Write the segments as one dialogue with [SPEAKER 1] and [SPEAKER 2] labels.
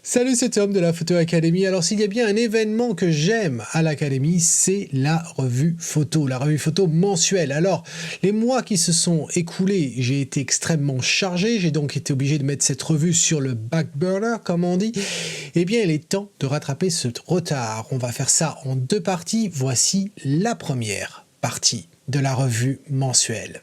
[SPEAKER 1] Salut, c'est Tom de la Photo Academy. Alors s'il y a bien un événement que j'aime à l'Académie, c'est la revue photo mensuelle. Alors les mois qui se sont écoulés, j'ai été extrêmement chargé, j'ai donc été obligé de mettre cette revue sur le back burner comme on dit. Eh bien il est temps de rattraper ce retard. On va faire ça en deux parties. Voici la première partie de la revue mensuelle.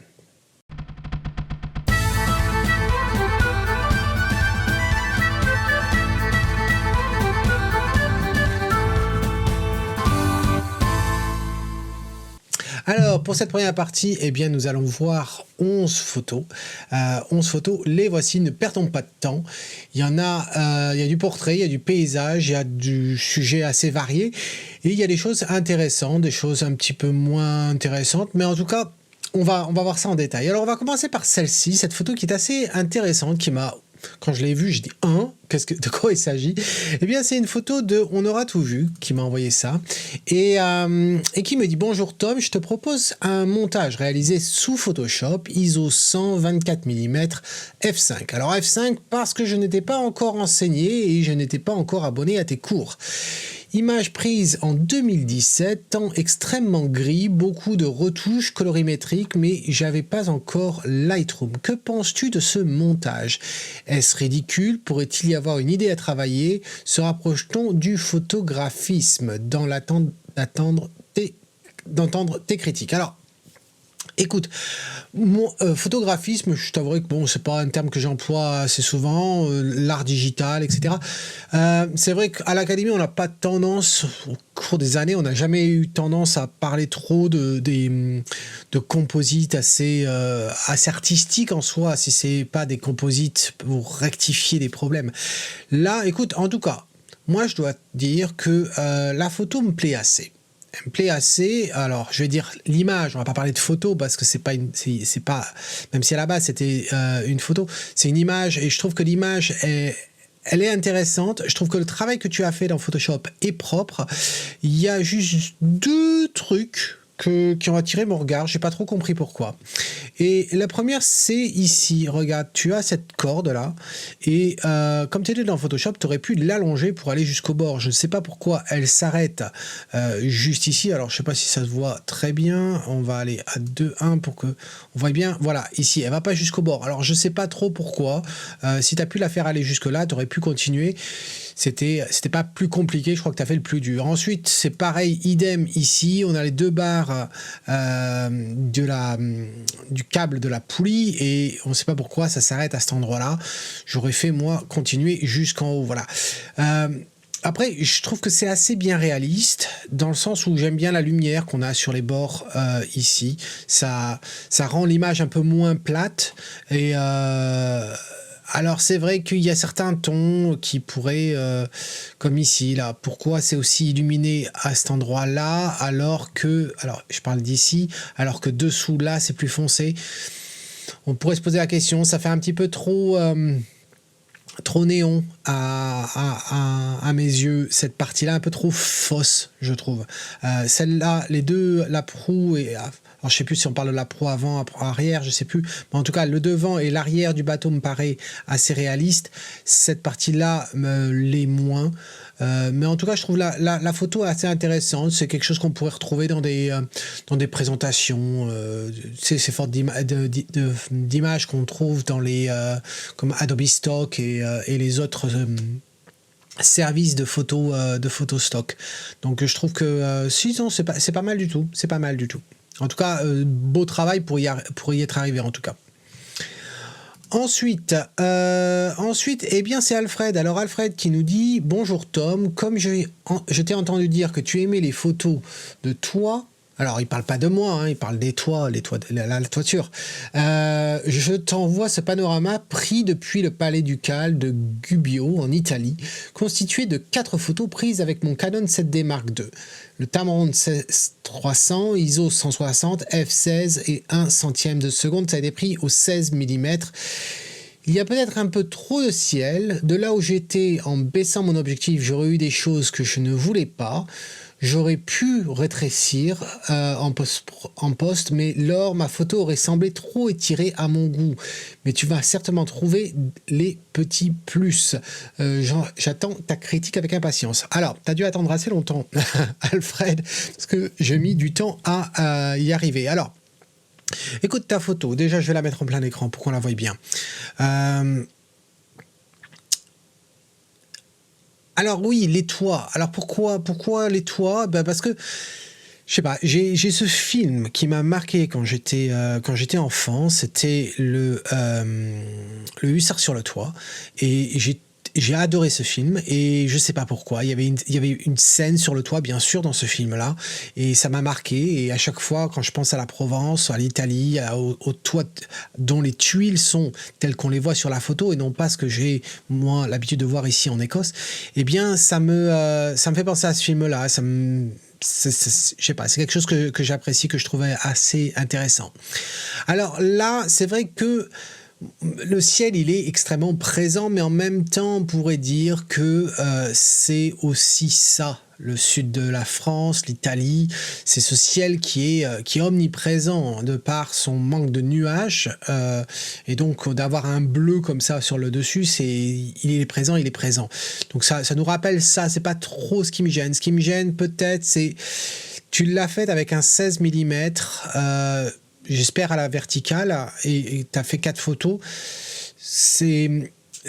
[SPEAKER 1] Alors, pour cette première partie, eh bien, nous allons voir 11 photos. 11 photos, les voici, ne perdons pas de temps. Il y en a, il y a du portrait, il y a du paysage, il y a du sujet assez varié. Et il y a des choses intéressantes, des choses un petit peu moins intéressantes. Mais en tout cas, on va voir ça en détail. Alors, on va commencer par celle-ci, cette photo qui est assez intéressante, qui m'a... Quand je l'ai vue, j'ai dit de quoi il s'agit? Eh bien, c'est une photo de On aura tout vu qui m'a envoyé ça et qui me dit bonjour Tom, je te propose un montage réalisé sous Photoshop ISO 124 mm f5. Alors f5 parce que je n'étais pas encore enseigné et je n'étais pas encore abonné à tes cours. Image prise en 2017, temps extrêmement gris, beaucoup de retouches colorimétriques, mais j'avais pas encore Lightroom. Que penses-tu de ce montage? Est-ce ridicule? Pourrait-il y avoir une idée à travailler? Se rapproche-t-on du photographisme dans l'attente d'entendre tes critiques? Alors, écoute, mon photographisme, je t'avouerai que bon, c'est pas un terme que j'emploie assez souvent, l'art digital, etc. C'est vrai qu'à l'Académie, on n'a pas tendance, au cours des années, on n'a jamais eu tendance à parler trop de composites assez artistiques en soi, si c'est pas des composites pour rectifier des problèmes. Là, écoute, en tout cas, moi je dois dire que la photo me plaît assez. Elle me plaît assez. Alors, je vais dire l'image. On va pas parler de photo parce que c'est pas, même si à la base c'était une photo, c'est une image et je trouve que l'image elle est intéressante. Je trouve que le travail que tu as fait dans Photoshop est propre. Il y a juste deux trucs qui ont attiré mon regard, j'ai pas trop compris pourquoi. Et la première, c'est ici. Regarde, tu as cette corde là, et comme tu étais dans Photoshop, tu aurais pu l'allonger pour aller jusqu'au bord. Je ne sais pas pourquoi elle s'arrête juste ici. Alors, je sais pas si ça se voit très bien. On va aller à 2.1 pour que on voit bien. Voilà, ici, elle va pas jusqu'au bord. Alors, je sais pas trop pourquoi. Si tu as pu la faire aller jusque là, tu aurais pu continuer. C'était pas plus compliqué, je crois que tu as fait le plus dur. Ensuite, c'est pareil, idem ici, on a les deux barres du câble de la poulie et on ne sait pas pourquoi ça s'arrête à cet endroit-là. J'aurais fait, moi, continuer jusqu'en haut, voilà. Après, je trouve que c'est assez bien réaliste, dans le sens où j'aime bien la lumière qu'on a sur les bords ici. Ça rend l'image un peu moins plate et... alors c'est vrai qu'il y a certains tons qui pourraient, comme ici, là, pourquoi c'est aussi illuminé à cet endroit-là, alors que, alors je parle d'ici, alors que dessous là c'est plus foncé. On pourrait se poser la question, ça fait un petit peu trop néon à mes yeux, cette partie-là un peu trop fausse, je trouve. Celle-là, les deux, la proue et... Alors, je sais plus si on parle de la proue avant, arrière, je sais plus. Mais en tout cas, le devant et l'arrière du bateau me paraît assez réaliste. Cette partie-là me l'est moins. Mais en tout cas, je trouve la photo assez intéressante. C'est quelque chose qu'on pourrait retrouver dans des présentations. Ces sortes d'images qu'on trouve dans les comme Adobe Stock et les autres services de photo stock. Donc, je trouve que si non, c'est pas mal du tout. C'est pas mal du tout. En tout cas, beau travail pour y être arrivé en tout cas. Ensuite, eh bien, c'est Alfred. Alors, Alfred qui nous dit « Bonjour Tom, comme je t'ai entendu dire que tu aimais les photos de toi... » Alors, il ne parle pas de moi, hein, il parle des toits, la toiture. Je t'envoie ce panorama pris depuis le palais ducal de Gubbio, en Italie, constitué de 4 photos prises avec mon Canon 7D Mark II. Le Tamron 300, ISO 160, f16 et 1 centième de seconde, ça a été pris au 16 mm. Il y a peut-être un peu trop de ciel. De là où j'étais, en baissant mon objectif, j'aurais eu des choses que je ne voulais pas. j'aurais pu rétrécir en post, mais Laure, ma photo aurait semblé trop étirée à mon goût. Mais tu vas certainement trouver les petits plus. J'attends ta critique avec impatience. Alors, tu as dû attendre assez longtemps, Alfred, parce que j'ai mis du temps à y arriver. Alors, écoute ta photo. Déjà, je vais la mettre en plein écran pour qu'on la voie bien. Alors oui, les toits. Alors pourquoi les toits? Ben parce que je sais pas, j'ai ce film qui m'a marqué quand j'étais enfant. C'était le Hussard sur le toit, et j'ai adoré ce film, et je sais pas pourquoi. Il y avait une scène sur le toit, bien sûr, dans ce film-là, et ça m'a marqué. Et à chaque fois, quand je pense à la Provence, à l'Italie, au toit dont les tuiles sont telles qu'on les voit sur la photo, et non pas ce que j'ai moi l'habitude de voir ici en Écosse, eh bien, ça me fait penser à ce film-là. Je sais pas, c'est quelque chose que j'apprécie, que je trouvais assez intéressant. Alors là, c'est vrai que le ciel, il est extrêmement présent, mais en même temps, on pourrait dire que c'est aussi ça, le sud de la France, l'Italie. C'est ce ciel qui est omniprésent de par son manque de nuages. Et donc, d'avoir un bleu comme ça sur le dessus, il est présent, il est présent. Donc ça nous rappelle ça. C'est pas trop ce qui me gêne. Ce qui me gêne, peut-être, c'est... Tu l'as fait avec un 16 mm. J'espère à la verticale, et tu as fait 4 photos. Ce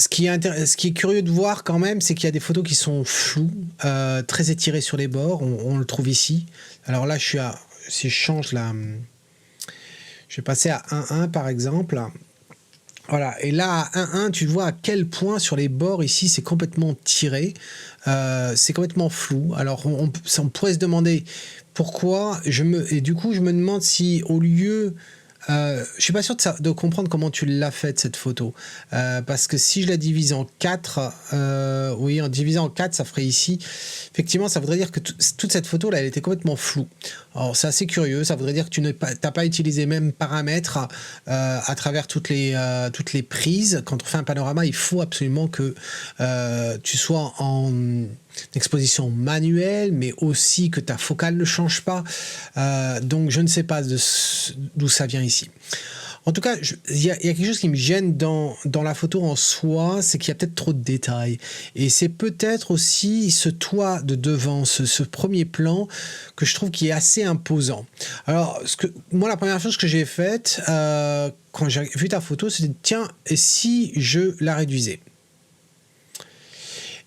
[SPEAKER 1] qui est curieux de voir quand même, c'est qu'il y a des photos qui sont floues, très étirées sur les bords. On le trouve ici. Alors là, si je change là, je vais passer à 1.1 par exemple. Voilà, et là à 1.1, tu vois à quel point sur les bords ici c'est complètement tiré, c'est complètement flou. Alors on pourrait se demander pourquoi, et du coup je me demande si au lieu... je suis pas sûr de comprendre comment tu l'as faite cette photo, parce que si je la divise en 4, oui, en divisant en 4, ça ferait ici, effectivement ça voudrait dire que toute cette photo là elle était complètement floue. Alors c'est assez curieux, ça voudrait dire que tu n'as pas utilisé même paramètres à travers toutes les prises. Quand on fait un panorama, il faut absolument que tu sois en exposition manuelle, mais aussi que ta focale ne change pas. Donc je ne sais pas d'où ça vient ici. En tout cas, il y a quelque chose qui me gêne dans la photo en soi, c'est qu'il y a peut-être trop de détails. Et c'est peut-être aussi ce toit de devant, ce premier plan, que je trouve qui est assez imposant. Alors, moi, la première chose que j'ai faite, quand j'ai vu ta photo, c'était, tiens, et si je la réduisais ?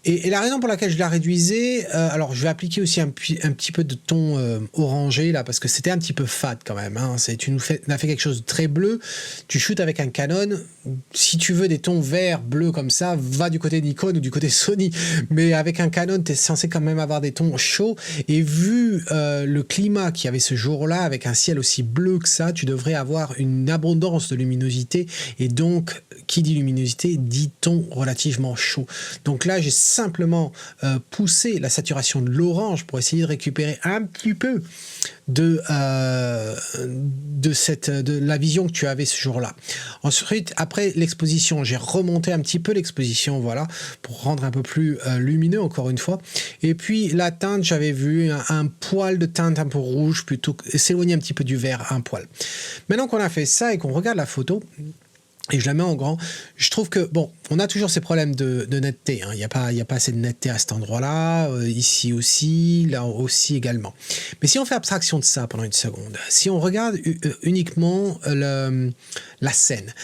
[SPEAKER 1] Et la raison pour laquelle je la réduisais, alors je vais appliquer aussi un petit peu de ton orangé là, parce que c'était un petit peu fade quand même. Hein. Tu nous as fait quelque chose de très bleu. Tu shootes avec un Canon. Si tu veux des tons verts, bleus comme ça, va du côté Nikon ou du côté Sony. Mais avec un Canon, tu es censé quand même avoir des tons chauds. Et vu le climat qu'il y avait ce jour-là, avec un ciel aussi bleu que ça, tu devrais avoir une abondance de luminosité. Et donc, qui dit luminosité, dit ton relativement chaud. Donc là, j'ai simplement poussé la saturation de l'orange pour essayer de récupérer un petit peu de la vision que tu avais ce jour-là. Ensuite, après l'exposition, j'ai remonté un petit peu l'exposition, voilà, pour rendre un peu plus lumineux, encore une fois. Et puis la teinte, j'avais vu un poil de teinte un peu rouge, plutôt s'éloigner un petit peu du vert, un poil. Maintenant qu'on a fait ça et qu'on regarde la photo, et je la mets en grand, je trouve que, bon, on a toujours ces problèmes de netteté, hein. Il n'y a pas assez de netteté à cet endroit-là, ici aussi, là aussi également. Mais si on fait abstraction de ça pendant une seconde, si on regarde uniquement la scène,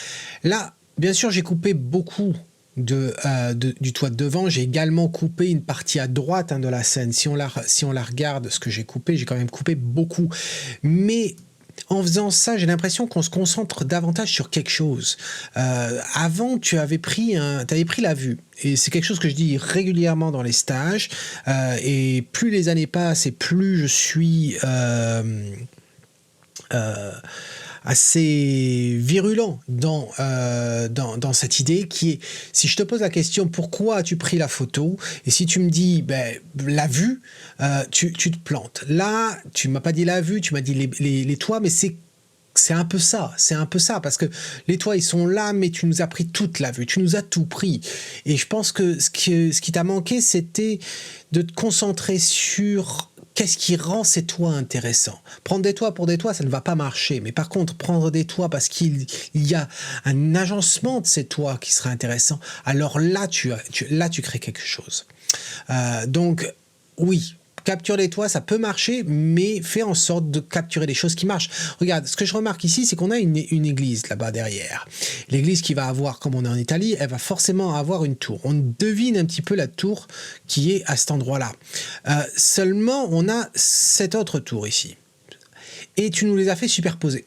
[SPEAKER 1] là, bien sûr, j'ai coupé beaucoup du toit de devant. J'ai également coupé une partie à droite, hein, de la scène. Si on la regarde, ce que j'ai coupé, j'ai quand même coupé beaucoup. Mais en faisant ça, j'ai l'impression qu'on se concentre davantage sur quelque chose. Avant, tu avais pris la vue. Et c'est quelque chose que je dis régulièrement dans les stages. Et plus les années passent et plus je suis assez virulent dans cette idée qui est, si je te pose la question pourquoi as-tu pris la photo, et si tu me dis la vue, tu te plantes. Là, tu m'as pas dit la vue, tu m'as dit les toits, mais c'est un peu ça, parce que les toits ils sont là, mais tu nous as pris toute la vue, tu nous as tout pris. Et je pense que ce qui t'a manqué, c'était de te concentrer sur qu'est-ce qui rend ces toits intéressants? Prendre des toits pour des toits, ça ne va pas marcher. Mais par contre, prendre des toits parce qu'il y a un agencement de ces toits qui serait intéressant, alors là, tu crées quelque chose. Donc, oui, capture les toits, ça peut marcher, mais fais en sorte de capturer des choses qui marchent. Regarde, ce que je remarque ici, c'est qu'on a une église là-bas derrière. L'église qui va avoir, comme on est en Italie, elle va forcément avoir une tour. On devine un petit peu la tour qui est à cet endroit-là. Seulement, on a cette autre tour ici. Et tu nous les as fait superposer.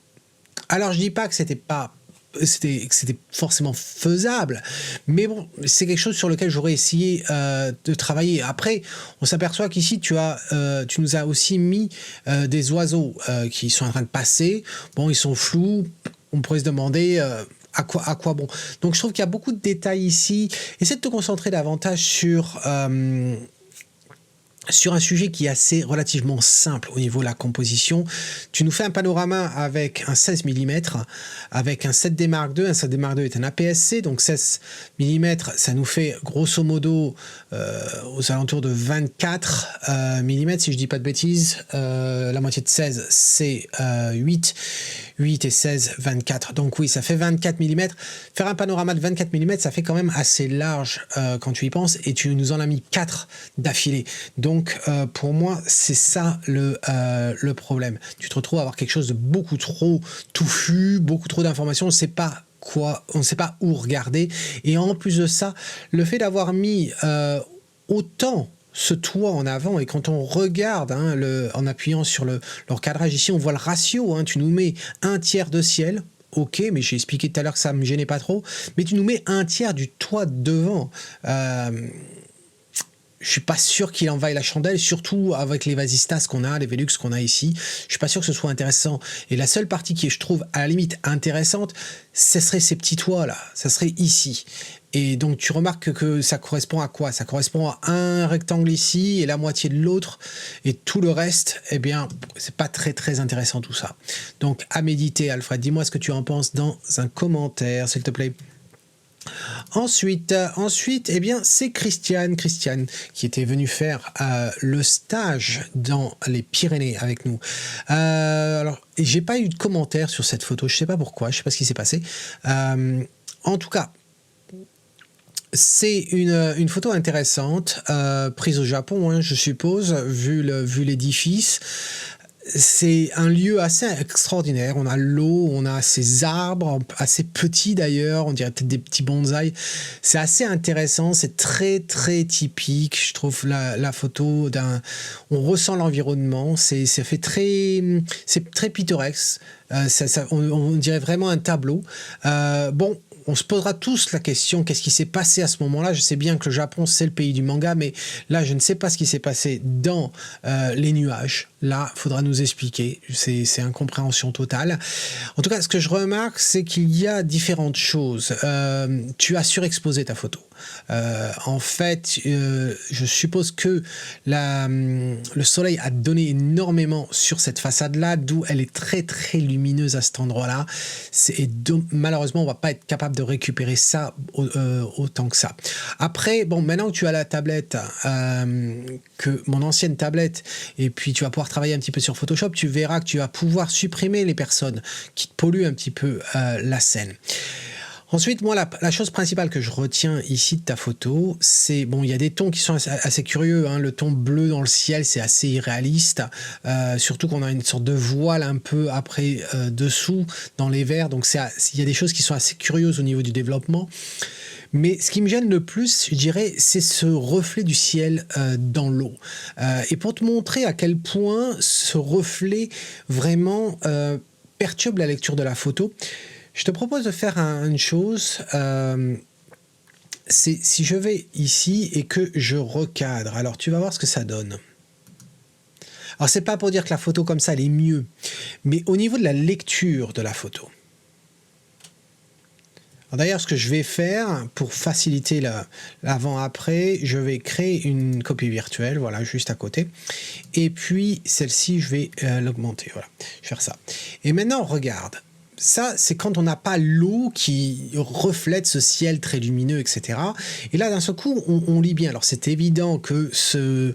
[SPEAKER 1] Alors, je dis pas que c'était forcément faisable, mais bon, c'est quelque chose sur lequel j'aurais essayé de travailler. Après, on s'aperçoit qu'ici, tu nous as aussi mis des oiseaux qui sont en train de passer. Bon, ils sont flous, on pourrait se demander à quoi bon. Donc, je trouve qu'il y a beaucoup de détails ici. Essaie de te concentrer davantage sur un sujet qui est assez relativement simple au niveau de la composition. Tu nous fais un panorama avec un 16 mm, avec un 7D Mark II. Un 7D Mark II est un APS-C, donc 16 mm, ça nous fait grosso modo aux alentours de 24 mm, si je dis pas de bêtises. La moitié de 16, c'est 8. 8 et 16, 24. Donc oui, ça fait 24 mm. Faire un panorama de 24 mm, ça fait quand même assez large quand tu y penses, et tu nous en as mis 4 d'affilée. Donc pour moi, c'est ça le problème. Tu te retrouves à avoir quelque chose de beaucoup trop touffu, beaucoup trop d'informations, on ne sait pas où regarder. Et en plus de ça, le fait d'avoir mis autant ce toit en avant, et quand on regarde en appuyant sur leur cadrage ici, on voit le ratio, tu nous mets un tiers de ciel, ok, mais j'ai expliqué tout à l'heure que ça me gênait pas trop, mais tu nous mets un tiers du toit devant. Je suis pas sûr qu'il en vaille la chandelle, surtout avec les Vasistas qu'on a, les Velux qu'on a ici. Je suis pas sûr que ce soit intéressant. Et la seule partie qui est, je trouve, à la limite intéressante, ce serait ces petits toits là, ça serait ici. Et donc tu remarques que ça correspond à quoi? Ça correspond à un rectangle ici et la moitié de l'autre, et tout le reste, eh bien, c'est pas très très intéressant tout ça. Donc à méditer, Alfred. Dis-moi ce que tu en penses dans un commentaire, s'il te plaît. Ensuite, eh bien, c'est Christiane qui était venue faire le stage dans les Pyrénées avec nous. Alors, j'ai pas eu de commentaire sur cette photo, je sais pas pourquoi, je sais pas ce qui s'est passé. En tout cas, c'est une photo intéressante, prise au Japon, je suppose, vu l'édifice. C'est un lieu assez extraordinaire. On a l'eau, on a ces arbres, assez petits d'ailleurs, on dirait peut-être des petits bonsaïs. C'est assez intéressant, c'est très très typique, je trouve, la photo on ressent l'environnement, c'est très pittoresque, on dirait vraiment un tableau. Bon, on se posera tous la question, qu'est-ce qui s'est passé à ce moment-là? Je sais bien que le Japon, c'est le pays du manga, mais là, je ne sais pas ce qui s'est passé dans les nuages. Là, il faudra nous expliquer. C'est incompréhension totale. En tout cas, ce que je remarque, c'est qu'il y a différentes choses. Tu as surexposé ta photo. En fait, je suppose que le soleil a donné énormément sur cette façade-là, d'où elle est très très lumineuse à cet endroit-là. Malheureusement, on va pas être capable de récupérer ça autant que ça. Après, bon, maintenant que tu as la tablette, que mon ancienne tablette, et puis tu vas pouvoir travailler un petit peu sur Photoshop, tu verras que tu vas pouvoir supprimer les personnes qui te polluent un petit peu la scène. Ensuite, moi, la chose principale que je retiens ici de ta photo, c'est, bon, il y a des tons qui sont assez curieux, le ton bleu dans le ciel, c'est assez irréaliste, surtout qu'on a une sorte de voile un peu après dessous, dans les verts, donc il y a des choses qui sont assez curieuses au niveau du développement. Mais ce qui me gêne le plus, je dirais, c'est ce reflet du ciel dans l'eau. Et pour te montrer à quel point ce reflet vraiment perturbe la lecture de la photo, je te propose de faire une chose, c'est si je vais ici et que je recadre, alors tu vas voir ce que ça donne. Alors c'est pas pour dire que la photo comme ça elle est mieux, mais au niveau de la lecture de la photo. D'ailleurs, ce que je vais faire pour faciliter l'avant-après, je vais créer une copie virtuelle, voilà, juste à côté. Et puis, celle-ci, je vais l'augmenter, voilà. Je vais faire ça. Et maintenant, regarde. ça, c'est quand on n'a pas l'eau qui reflète ce ciel très lumineux, etc. Et là, d'un seul coup, on lit bien. Alors, c'est évident que ce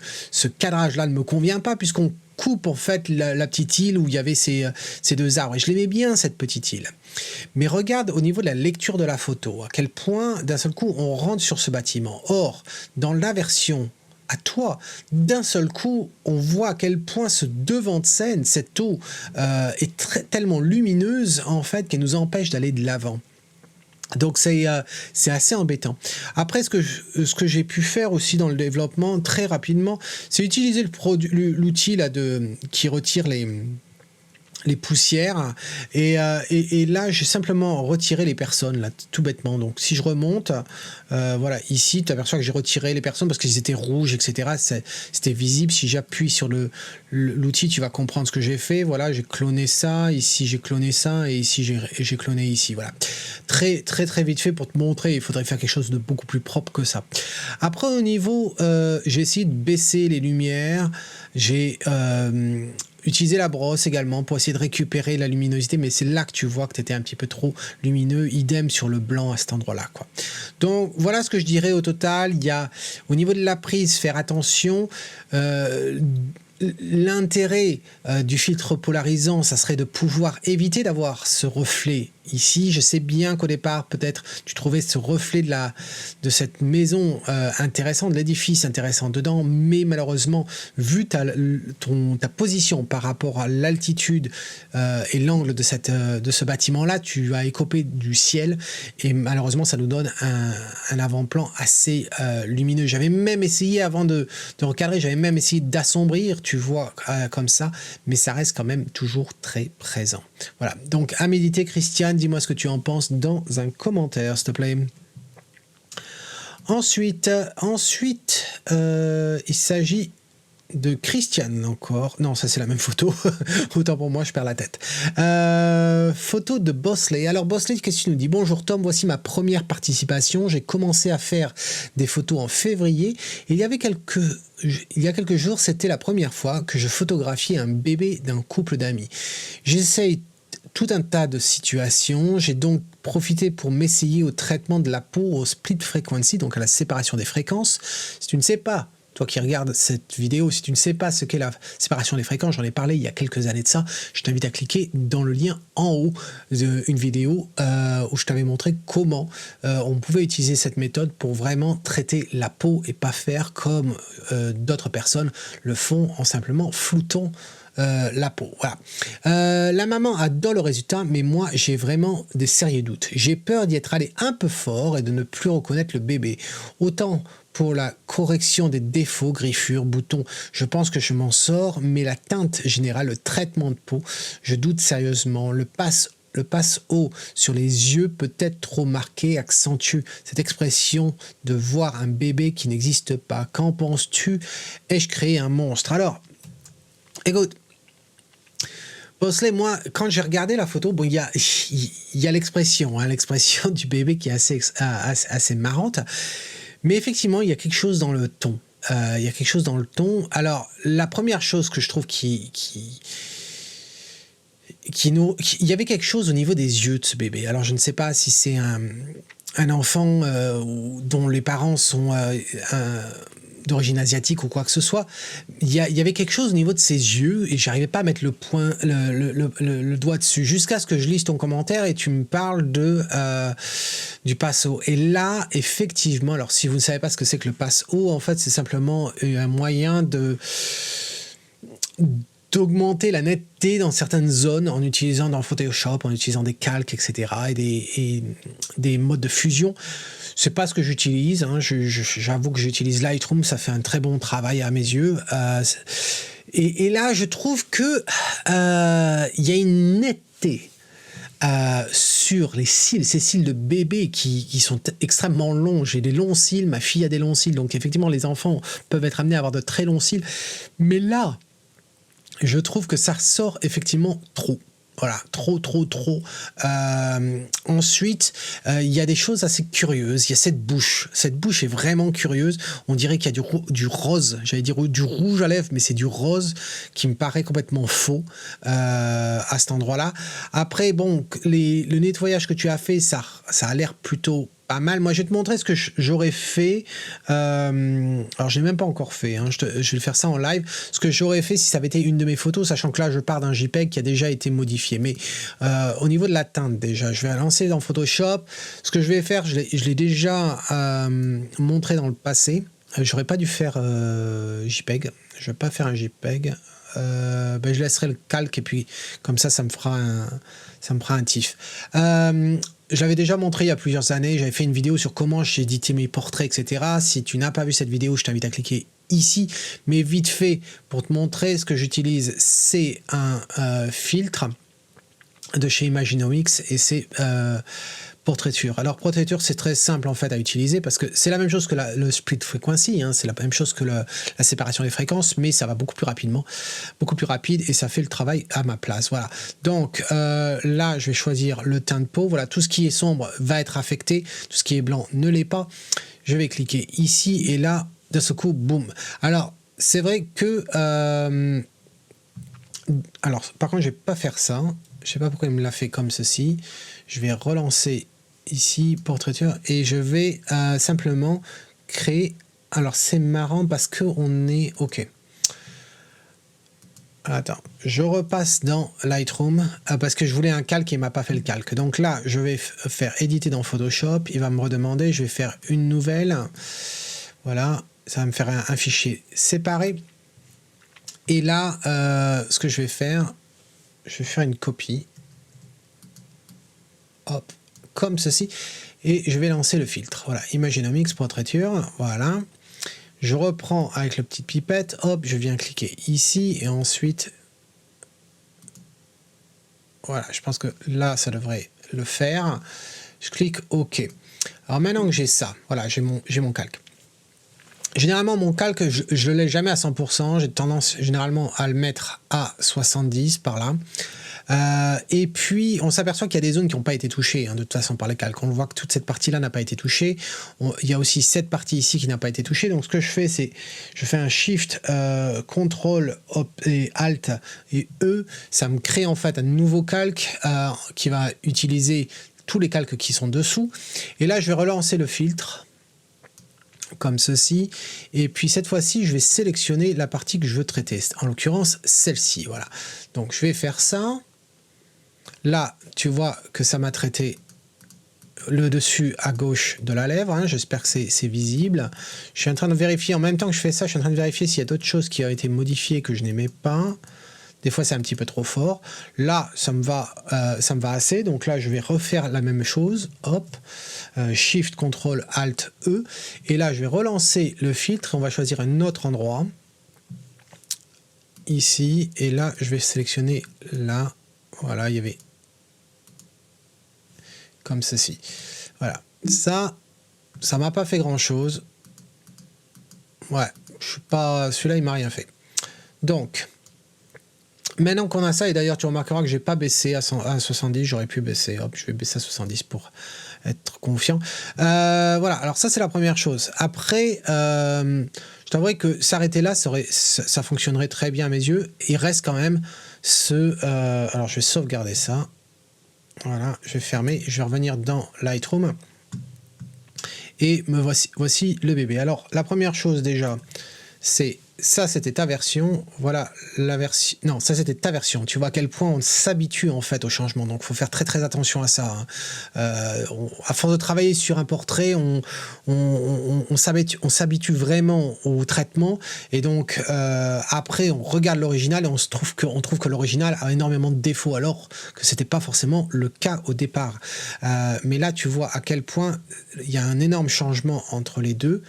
[SPEAKER 1] cadrage-là ne me convient pas, puisqu'on coupe en fait la petite île où il y avait ces deux arbres. Et je l'aimais bien, cette petite île. Mais regarde au niveau de la lecture de la photo, à quel point, d'un seul coup, on rentre sur ce bâtiment. Or, dans la version à toi, d'un seul coup, on voit à quel point ce devant de scène, cette eau, est tellement lumineuse, en fait, qu'elle nous empêche d'aller de l'avant. Donc c'est assez embêtant. Après, ce que j'ai pu faire aussi dans le développement, très rapidement, c'est utiliser l'outil là qui retire les poussières, et là j'ai simplement retiré les personnes là, tout bêtement. Donc si je remonte, voilà, ici tu aperçois que j'ai retiré les personnes parce qu'ils étaient rouges, etc. C'était visible. Si j'appuie sur l'outil, tu vas comprendre ce que j'ai fait. Voilà, j'ai cloné ça, ici j'ai cloné ça, et ici j'ai cloné ici. Voilà, très très très vite fait pour te montrer. Il faudrait faire quelque chose de beaucoup plus propre que ça. Après, au niveau, j'ai essayé de baisser les lumières. J'ai utiliser la brosse également pour essayer de récupérer la luminosité, mais c'est là que tu vois que tu étais un petit peu trop lumineux, idem sur le blanc à cet endroit-là, quoi. Donc voilà ce que je dirais au total. Il y a, au niveau de la prise, faire attention. L'intérêt du filtre polarisant, ça serait de pouvoir éviter d'avoir ce reflet ici. Je sais bien qu'au départ, peut-être, tu trouvais ce reflet de cette maison intéressant, de l'édifice intéressant dedans, mais malheureusement, vu ta position par rapport à l'altitude et l'angle de ce bâtiment-là, tu as écopé du ciel, et malheureusement, ça nous donne un avant-plan assez lumineux. J'avais même essayé, avant de recadrer, j'avais même essayé d'assombrir, tu vois, comme ça, mais ça reste quand même toujours très présent. Voilà, donc à méditer. Christiane, dis-moi ce que tu en penses dans un commentaire, s'il te plaît. Ensuite, il s'agit de Christiane encore. Non, ça c'est la même photo. Autant pour moi, je perds la tête. Photo de Bosley. Alors Bosley, qu'est-ce qu'il nous dit? Bonjour Tom, voici ma première participation. J'ai commencé à faire des photos en février. Il y a quelques jours, c'était la première fois que je photographiais un bébé d'un couple d'amis. J'essaye tout un tas de situations. J'ai donc profité pour m'essayer au traitement de la peau, au split frequency, donc à la séparation des fréquences. Si tu ne sais pas, toi qui regardes cette vidéo, si tu ne sais pas ce qu'est la séparation des fréquences, j'en ai parlé il y a quelques années de ça, je t'invite à cliquer dans le lien en haut d'une vidéo où je t'avais montré comment on pouvait utiliser cette méthode pour vraiment traiter la peau et pas faire comme d'autres personnes le font en simplement floutant la peau. Voilà. La maman adore le résultat, mais moi j'ai vraiment des sérieux doutes. J'ai peur d'y être allé un peu fort et de ne plus reconnaître le bébé. Autant pour la correction des défauts, griffures, boutons, je pense que je m'en sors, mais la teinte générale, le traitement de peau, je doute sérieusement. Le passe haut sur les yeux peut être trop marqué, accentue cette expression de voir un bébé qui n'existe pas. Qu'en penses-tu? Ai-je créé un monstre? Alors, écoute, Bosley, moi, quand j'ai regardé la photo, bon, il y a l'expression, l'expression du bébé qui est assez marrante, mais effectivement, il y a quelque chose dans le ton. Il y a quelque chose dans le ton. Alors, la première chose que je trouve il y avait quelque chose au niveau des yeux de ce bébé. Alors, je ne sais pas si c'est un enfant dont les parents sont d'origine asiatique ou quoi que ce soit. Il y avait quelque chose au niveau de ses yeux et j'arrivais pas à mettre le doigt dessus jusqu'à ce que je lise ton commentaire et tu me parles du passe-haut. Et là, effectivement, alors si vous ne savez pas ce que c'est que le passe-haut, en fait, c'est simplement un moyen d'augmenter la netteté dans certaines zones en utilisant dans Photoshop, en utilisant des calques, etc. et des modes de fusion. C'est pas ce que j'utilise, hein. J'avoue que j'utilise Lightroom, ça fait un très bon travail à mes yeux. Et là, je trouve que il y a une netteté sur les cils, ces cils de bébé qui sont extrêmement longs. J'ai des longs cils, ma fille a des longs cils, donc effectivement, les enfants peuvent être amenés à avoir de très longs cils. Mais là, je trouve que ça sort effectivement trop. Voilà, trop. Ensuite, il y a des choses assez curieuses. Il y a cette bouche. Cette bouche est vraiment curieuse. On dirait qu'il y a du rose. J'allais dire du rouge à lèvres, mais c'est du rose qui me paraît complètement faux à cet endroit-là. Après, bon, le nettoyage que tu as fait, ça a l'air plutôt pas mal. Moi, je vais te montrer ce que j'aurais fait. Alors, je l'ai même pas encore fait. Hein. Je vais faire ça en live. Ce que j'aurais fait si ça avait été une de mes photos, sachant que là, je pars d'un JPEG qui a déjà été modifié. Mais au niveau de la teinte, déjà, je vais lancer dans Photoshop. Ce que je vais faire, je l'ai déjà montré dans le passé. J'aurais pas dû faire JPEG. Je vais pas faire un JPEG. Ben, je laisserai le calque et puis comme ça me fera un tif. Je l'avais déjà montré il y a plusieurs années, j'avais fait une vidéo sur comment j'éditais mes portraits, etc. Si tu n'as pas vu cette vidéo, je t'invite à cliquer ici. Mais vite fait, pour te montrer, ce que j'utilise, c'est un filtre de chez Imaginomix et c'est Portraiture. Alors Portraiture, c'est très simple en fait à utiliser parce que c'est la même chose que le split frequency, hein, c'est la même chose que la séparation des fréquences, mais ça va beaucoup plus rapidement, beaucoup plus rapide et ça fait le travail à ma place. Voilà. Donc là, je vais choisir le teint de peau. Voilà, tout ce qui est sombre va être affecté, tout ce qui est blanc ne l'est pas. Je vais cliquer ici et là, de ce coup, boum. Alors c'est vrai que alors par contre, je vais pas faire ça. Je sais pas pourquoi il me l'a fait comme ceci. Je vais relancer ici Portraiture et je vais simplement créer. Alors c'est marrant parce que on est OK. Attends, je repasse dans Lightroom parce que je voulais un calque et il m'a pas fait le calque. Donc là, je vais faire éditer dans Photoshop. Il va me redemander. Je vais faire une nouvelle. Voilà, ça va me faire un fichier séparé. Et là, ce que je vais faire une copie. Hop, comme ceci. Et je vais lancer le filtre. Voilà, Imaginomix Portraiture. Voilà. Je reprends avec le petit pipette. Hop, je viens cliquer ici. Et ensuite, voilà, je pense que là, ça devrait le faire. Je clique OK. Alors maintenant que j'ai ça, voilà, j'ai mon calque. Généralement, mon calque, je ne le laisse jamais à 100%. J'ai tendance généralement à le mettre à 70 par là. Et puis, on s'aperçoit qu'il y a des zones qui n'ont pas été touchées, hein, de toute façon, par le calque. On voit que toute cette partie-là n'a pas été touchée. Il y a aussi cette partie ici qui n'a pas été touchée. Donc, ce que je fais, c'est je fais un Shift, Ctrl et Alt et E. Ça me crée en fait un nouveau calque qui va utiliser tous les calques qui sont dessous. Et là, je vais relancer le filtre comme ceci, et puis cette fois-ci je vais sélectionner la partie que je veux traiter, en l'occurrence celle-ci, voilà. Donc je vais faire ça, là tu vois que ça m'a traité le dessus à gauche de la lèvre, hein. J'espère que c'est visible. Je suis en train de vérifier, en même temps que je fais ça, je suis en train de vérifier s'il y a d'autres choses qui ont été modifiées que je n'aimais pas. Des fois, c'est un petit peu trop fort. Là, ça me va assez. Donc là, je vais refaire la même chose. Hop, Shift, Ctrl, Alt, E. Et là, je vais relancer le filtre. On va choisir un autre endroit. Ici. Et là, je vais sélectionner là. Voilà, il y avait comme ceci. Voilà. Ça m'a pas fait grand-chose. Ouais, je suis pas... Celui-là, il m'a rien fait. Donc... Maintenant qu'on a ça, et d'ailleurs tu remarqueras que j'ai pas baissé à 70, j'aurais pu baisser, hop, je vais baisser à 70 pour être confiant. Voilà, alors ça c'est la première chose. Après, je t'avouerai que s'arrêter là, ça fonctionnerait très bien à mes yeux. Il reste quand même alors je vais sauvegarder ça. Voilà, je vais fermer, je vais revenir dans Lightroom. Et voici le bébé. Alors la première chose déjà, c'est... Ça, c'était ta version. Voilà la version. Non, ça, c'était ta version. Tu vois à quel point on s'habitue en fait au changement. Donc, il faut faire très très attention à ça. Hein. À force de travailler sur un portrait, on s'habitue vraiment au traitement. Et donc, après, on regarde l'original et on trouve que l'original a énormément de défauts, alors que c'était pas forcément le cas au départ. Mais là, tu vois à quel point il y a un énorme changement entre les deux.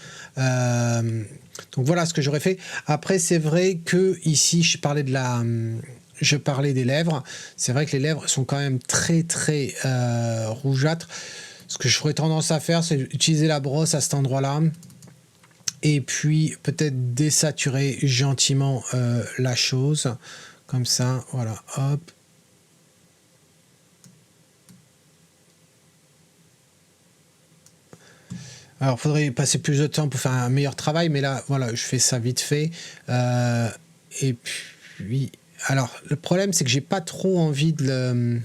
[SPEAKER 1] Donc voilà ce que j'aurais fait. Après, c'est vrai que ici, je parlais des lèvres. C'est vrai que les lèvres sont quand même très très rougeâtres. Ce que j'aurais tendance à faire, c'est utiliser la brosse à cet endroit-là. Et puis peut-être désaturer gentiment la chose. Comme ça, voilà, hop. Alors, il faudrait passer plus de temps pour faire un meilleur travail, mais là, voilà, je fais ça vite fait. Et puis, alors, le problème, c'est que j'ai pas trop envie de le...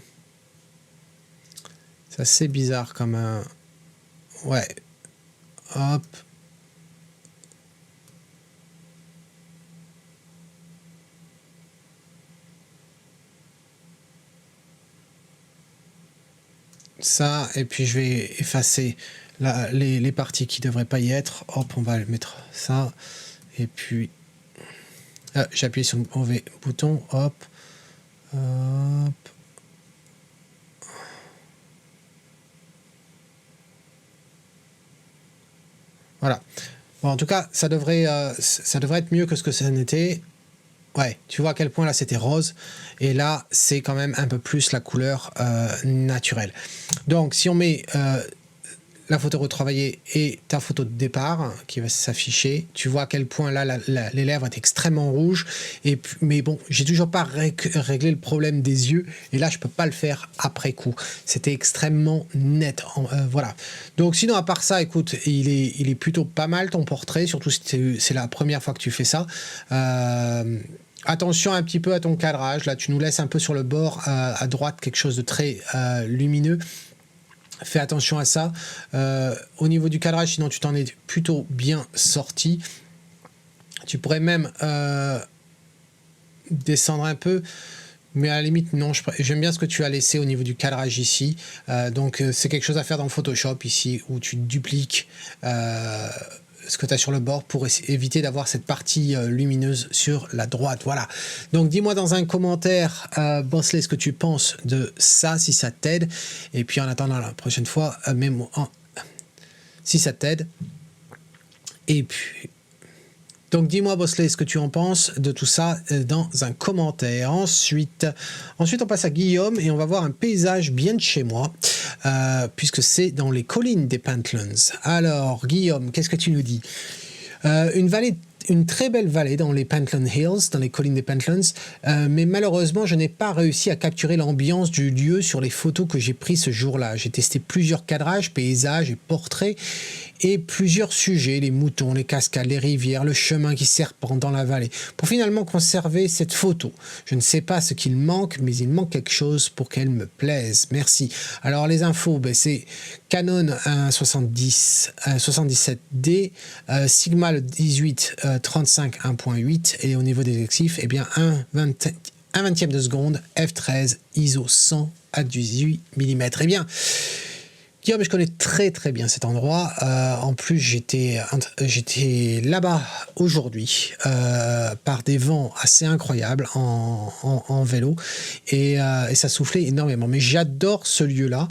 [SPEAKER 1] C'est assez bizarre comme un... Ouais. Hop. Ça, et puis je vais effacer les parties qui ne devraient pas y être. Hop, on va mettre ça. Et puis, j'appuie sur le mauvais bouton. Hop. Hop. Voilà. Bon, en tout cas, ça devrait être mieux que ce que ça n'était. Ouais, tu vois à quel point là c'était rose, et là c'est quand même un peu plus la couleur naturelle. Donc si on met la photo retravaillée et ta photo de départ qui va s'afficher, tu vois à quel point là les lèvres étaient extrêmement rouges, mais bon, j'ai toujours pas réglé le problème des yeux, et là je peux pas le faire après coup, c'était extrêmement net. Voilà, donc sinon à part ça, écoute, il est plutôt pas mal ton portrait, surtout si c'est la première fois que tu fais ça. Attention un petit peu à ton cadrage, là tu nous laisses un peu sur le bord à droite quelque chose de très lumineux. Fais attention à ça. Au niveau du cadrage, sinon tu t'en es plutôt bien sorti. Tu pourrais même descendre un peu, mais à la limite, non, j'aime bien ce que tu as laissé au niveau du cadrage ici. Donc c'est quelque chose à faire dans Photoshop ici, où tu dupliques ce que tu as sur le bord pour éviter d'avoir cette partie lumineuse sur la droite. Voilà. Donc dis-moi dans un commentaire, Bosley, ce que tu penses de ça, si ça t'aide. Et puis en attendant la prochaine fois, mets-moi si ça t'aide. Et puis... Donc dis-moi, Bosley, ce que tu en penses de tout ça dans un commentaire. Ensuite, on passe à Guillaume et on va voir un paysage bien de chez moi, puisque c'est dans les collines des Pentlands. Alors, Guillaume, qu'est-ce que tu nous dis? Une très belle vallée dans les Pentland Hills, dans les collines des Pentlands, mais malheureusement, je n'ai pas réussi à capturer l'ambiance du lieu sur les photos que j'ai prises ce jour-là. J'ai testé plusieurs cadrages, paysages et portraits, et plusieurs sujets, les moutons, les cascades, les rivières, le chemin qui serpente dans la vallée, pour finalement conserver cette photo. Je ne sais pas ce qu'il manque, mais il manque quelque chose pour qu'elle me plaise. Merci. Alors les infos, c'est Canon 77D, Sigma le 18 35 1.8, et au niveau des objectifs, eh bien 1/20 de seconde, f13, ISO 100 à 18 mm. Eh bien, Guillaume, je connais très très bien cet endroit. En plus, j'étais là-bas aujourd'hui par des vents assez incroyables en vélo, et ça soufflait énormément. Mais j'adore ce lieu-là,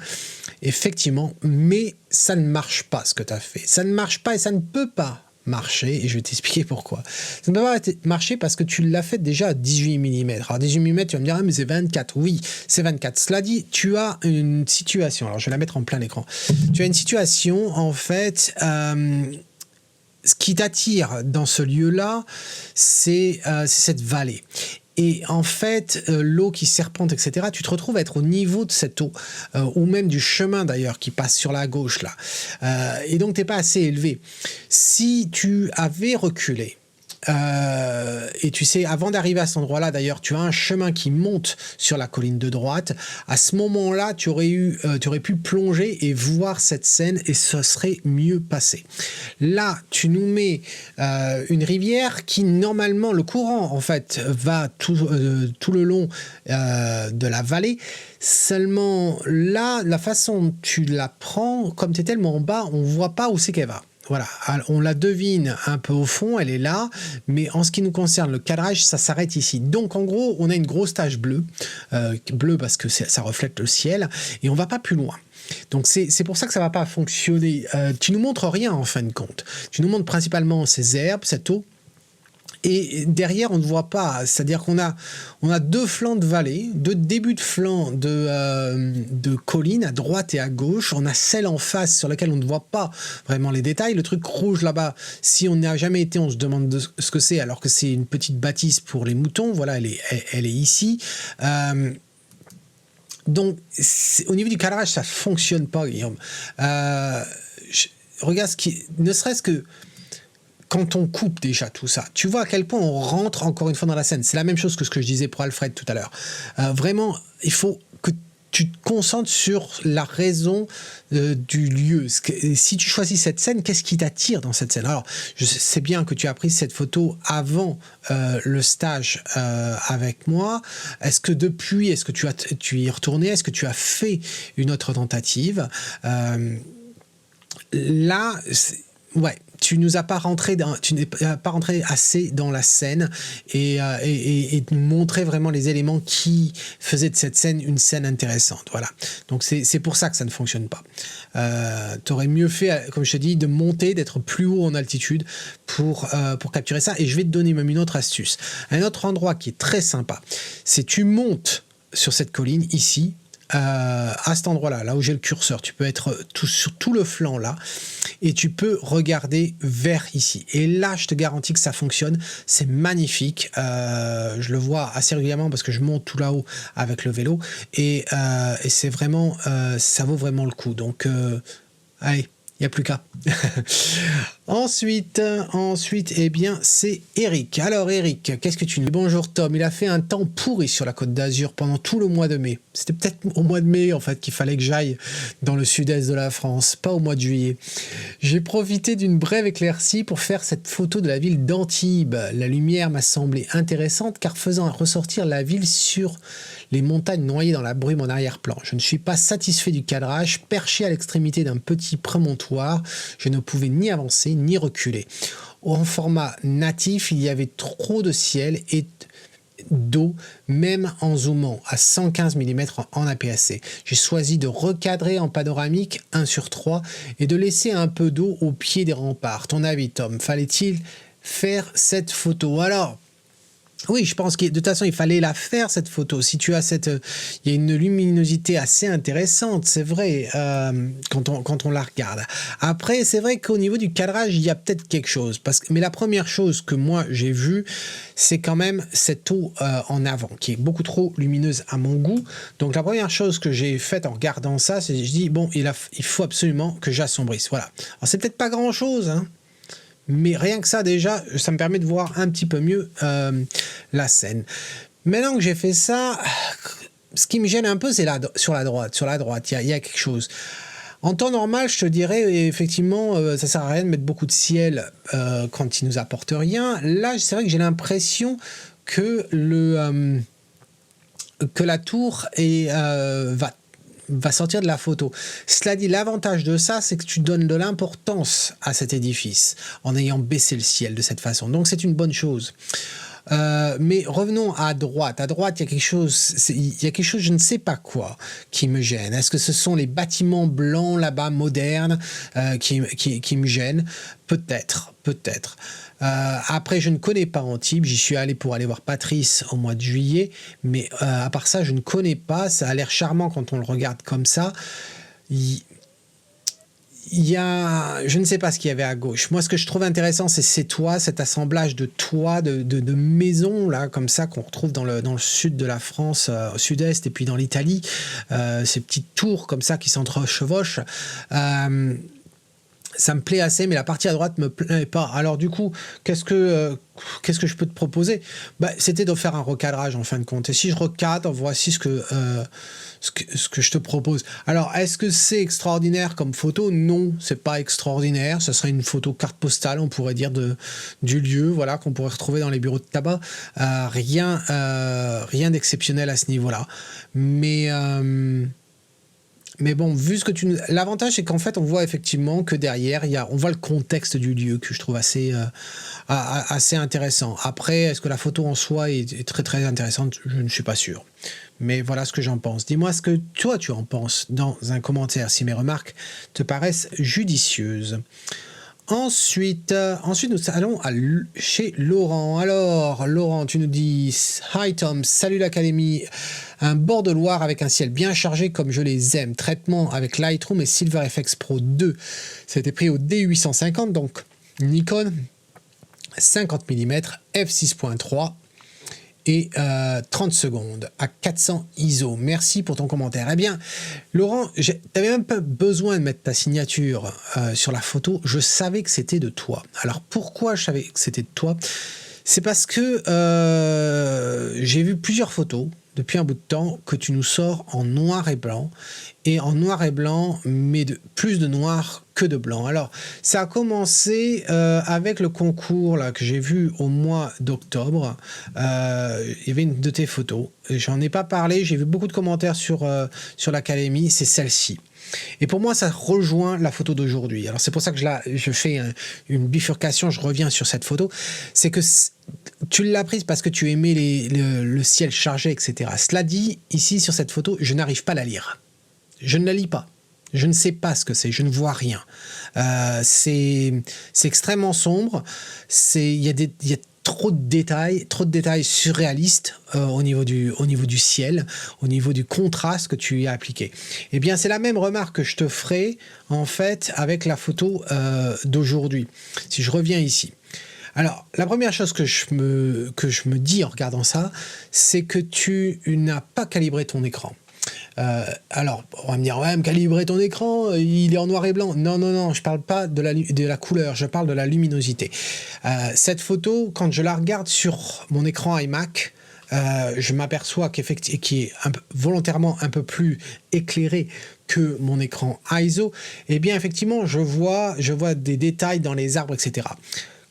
[SPEAKER 1] effectivement, mais ça ne marche pas ce que tu as fait. Ça ne marche pas et ça ne peut pas marcher, et je vais t'expliquer pourquoi. Ça ne peut pas marcher parce que tu l'as fait déjà à 18 mm. Alors 18 mm, tu vas me dire, ah, mais c'est 24. Oui, c'est 24. Cela dit, tu as une situation, alors je vais la mettre en plein écran. Tu as une situation, en fait, ce qui t'attire dans ce lieu-là, c'est cette vallée. Et en fait, l'eau qui serpente, etc., tu te retrouves à être au niveau de cette eau, ou même du chemin d'ailleurs qui passe sur la gauche là. Et donc, tu n'es pas assez élevé. Si tu avais reculé, et tu sais, avant d'arriver à cet endroit-là, d'ailleurs, tu as un chemin qui monte sur la colline de droite. À ce moment-là, tu aurais pu plonger et voir cette scène, et ce serait mieux passé. Là, tu nous mets une rivière qui, normalement, le courant, en fait, va tout le long de la vallée. Seulement, là, la façon dont tu la prends, comme tu es tellement en bas, on ne voit pas où c'est qu'elle va. Voilà, on la devine un peu au fond, elle est là, mais en ce qui nous concerne, le cadrage, ça s'arrête ici. Donc en gros, on a une grosse tache bleue, bleue parce que ça reflète le ciel, et on va pas plus loin. Donc c'est pour ça que ça va pas fonctionner. Tu nous montres rien en fin de compte. Tu nous montres principalement ces herbes, cette eau, et derrière on ne voit pas, c'est-à-dire qu'on a deux flancs de vallée, deux débuts de flancs de collines à droite et à gauche. On a celle en face sur laquelle on ne voit pas vraiment les détails. Le truc rouge là-bas, si on n'y a jamais été, on se demande ce que c'est, alors que c'est une petite bâtisse pour les moutons. Voilà, elle est ici. Donc au niveau du cadrage, ça fonctionne pas, Guillaume. regarde ne serait-ce que quand on coupe déjà tout ça, tu vois à quel point on rentre encore une fois dans la scène. C'est la même chose que ce que je disais pour Alfred tout à l'heure. Vraiment, il faut que tu te concentres sur la raison du lieu. Si tu choisis cette scène, qu'est-ce qui t'attire dans cette scène? Alors, je sais bien que tu as pris cette photo avant le stage avec moi. Est-ce que depuis, tu y es retourné? Est-ce que tu as fait une autre tentative? Là, ouais, tu n'es pas rentré assez dans la scène et nous montrer vraiment les éléments qui faisaient de cette scène une scène intéressante. Voilà. Donc c'est pour ça que ça ne fonctionne pas. Tu aurais mieux fait, comme je te dis, de monter, d'être plus haut en altitude pour capturer ça. Et je vais te donner même une autre astuce. Un autre endroit qui est très sympa, c'est tu montes sur cette colline ici. À cet endroit-là, là où j'ai le curseur, tu peux être sur tout le flanc là, et tu peux regarder vers ici. Et là, je te garantis que ça fonctionne. C'est magnifique. Je le vois assez régulièrement parce que je monte tout là-haut avec le vélo, et c'est vraiment, ça vaut vraiment le coup. Donc, allez. Il n'y a plus qu'à. Ensuite, eh bien, c'est Eric. Alors, Eric, qu'est-ce que tu nous dis? Bonjour Tom, il a fait un temps pourri sur la Côte d'Azur pendant tout le mois de mai. C'était peut-être au mois de mai, en fait, qu'il fallait que j'aille dans le sud-est de la France, pas au mois de juillet. J'ai profité d'une brève éclaircie pour faire cette photo de la ville d'Antibes. La lumière m'a semblé intéressante car faisant ressortir la ville sur les montagnes noyées dans la brume en arrière-plan. Je ne suis pas satisfait du cadrage. Perché à l'extrémité d'un petit promontoire, je ne pouvais ni avancer ni reculer. En format natif, il y avait trop de ciel et d'eau, même en zoomant à 115 mm en APS-C. J'ai choisi de recadrer en panoramique 1/3 et de laisser un peu d'eau au pied des remparts. Ton avis, Tom, fallait-il faire cette photo? Alors, oui, je pense que de toute façon, il fallait la faire, cette photo. Si tu as il y a une luminosité assez intéressante, c'est vrai, quand on la regarde. Après, c'est vrai qu'au niveau du cadrage, il y a peut-être quelque chose. Mais la première chose que moi, j'ai vue, c'est quand même cette eau en avant, qui est beaucoup trop lumineuse à mon goût. Donc, la première chose que j'ai faite en regardant ça, c'est que je dis, bon, il faut absolument que j'assombrisse. Voilà. Alors, c'est peut-être pas grand-chose, hein. Mais rien que ça, déjà, ça me permet de voir un petit peu mieux la scène. Maintenant que j'ai fait ça, ce qui me gêne un peu, c'est sur la droite. Sur la droite, il y a quelque chose. En temps normal, je te dirais, effectivement, ça sert à rien de mettre beaucoup de ciel quand il nous apporte rien. Là, c'est vrai que j'ai l'impression que la tour va sortir de la photo. Cela dit, l'avantage de ça, c'est que tu donnes de l'importance à cet édifice en ayant baissé le ciel de cette façon. Donc, c'est une bonne chose. Mais revenons à droite. À droite, il y a quelque chose, je ne sais pas quoi, qui me gêne. Est-ce que ce sont les bâtiments blancs là-bas, modernes, qui me gênent? Peut-être. Après, je ne connais pas Antibes. J'y suis allé pour aller voir Patrice au mois de juillet. Mais à part ça, je ne connais pas. Ça a l'air charmant quand on le regarde comme ça. Je ne sais pas ce qu'il y avait à gauche. Moi, ce que je trouve intéressant, c'est ces toits, cet assemblage de toits, de maisons, là, comme ça, qu'on retrouve dans le sud de la France, au sud-est, et puis dans l'Italie. Ces petites tours comme ça qui s'entrechevauchent. Ça me plaît assez, mais la partie à droite me plaît pas. Alors du coup, qu'est-ce que je peux te proposer? C'était de faire un recadrage en fin de compte. Et si je recadre, voici ce que je te propose. Alors, est-ce que c'est extraordinaire comme photo? Non, c'est pas extraordinaire. Ce serait une photo carte postale, on pourrait dire, du lieu, voilà, qu'on pourrait retrouver dans les bureaux de tabac. Rien d'exceptionnel à ce niveau-là. Mais bon, vu ce que l'avantage, c'est qu'en fait, on voit effectivement que derrière, on voit le contexte du lieu que je trouve assez intéressant. Après, est-ce que la photo en soi est très très intéressante? Je ne suis pas sûr. Mais voilà ce que j'en pense. Dis-moi ce que toi tu en penses dans un commentaire si mes remarques te paraissent judicieuses. Ensuite, nous allons chez Laurent. Alors, Laurent, tu nous dis « Hi Tom, salut l'Académie. Un bord de Loire avec un ciel bien chargé comme je les aime. Traitement avec Lightroom et SilverFX Pro 2. C'était pris au D850, donc Nikon, 50 mm, f6.3. et 30 secondes à 400 ISO. Merci pour ton commentaire. Eh bien, Laurent, tu n'avais même pas besoin de mettre ta signature sur la photo. Je savais que c'était de toi. Alors, pourquoi je savais que c'était de toi? C'est parce que j'ai vu plusieurs photos depuis un bout de temps que tu nous sors en noir et blanc. Et en noir et blanc, mais plus de noir que de blanc. Alors, ça a commencé avec le concours là, que j'ai vu au mois d'octobre. Il y avait une de tes photos. J'en ai pas parlé, j'ai vu beaucoup de commentaires sur l'Académie, c'est celle-ci. Et pour moi, ça rejoint la photo d'aujourd'hui. Alors, c'est pour ça que je fais une bifurcation, je reviens sur cette photo. C'est que tu l'as prise parce que tu aimais le ciel chargé, etc. Cela dit, ici, sur cette photo, je n'arrive pas à la lire. Je ne la lis pas. Je ne sais pas ce que c'est. Je ne vois rien. C'est extrêmement sombre. Il y a trop de détails surréalistes au niveau du ciel, au niveau du contraste que tu y as appliqué. Eh bien, c'est la même remarque que je te ferai, en fait, avec la photo d'aujourd'hui. Si je reviens ici. Alors, la première chose que je me dis en regardant ça, c'est que tu n'as pas calibré ton écran. Alors, on va me dire, ouais, me calibrer ton écran, il est en noir et blanc. Non, non, non, je parle pas de la couleur, je parle de la luminosité. Cette photo, quand je la regarde sur mon écran iMac, je m'aperçois qu'il est volontairement un peu plus éclairé que mon écran ISO. Eh bien, effectivement, je vois des détails dans les arbres, etc.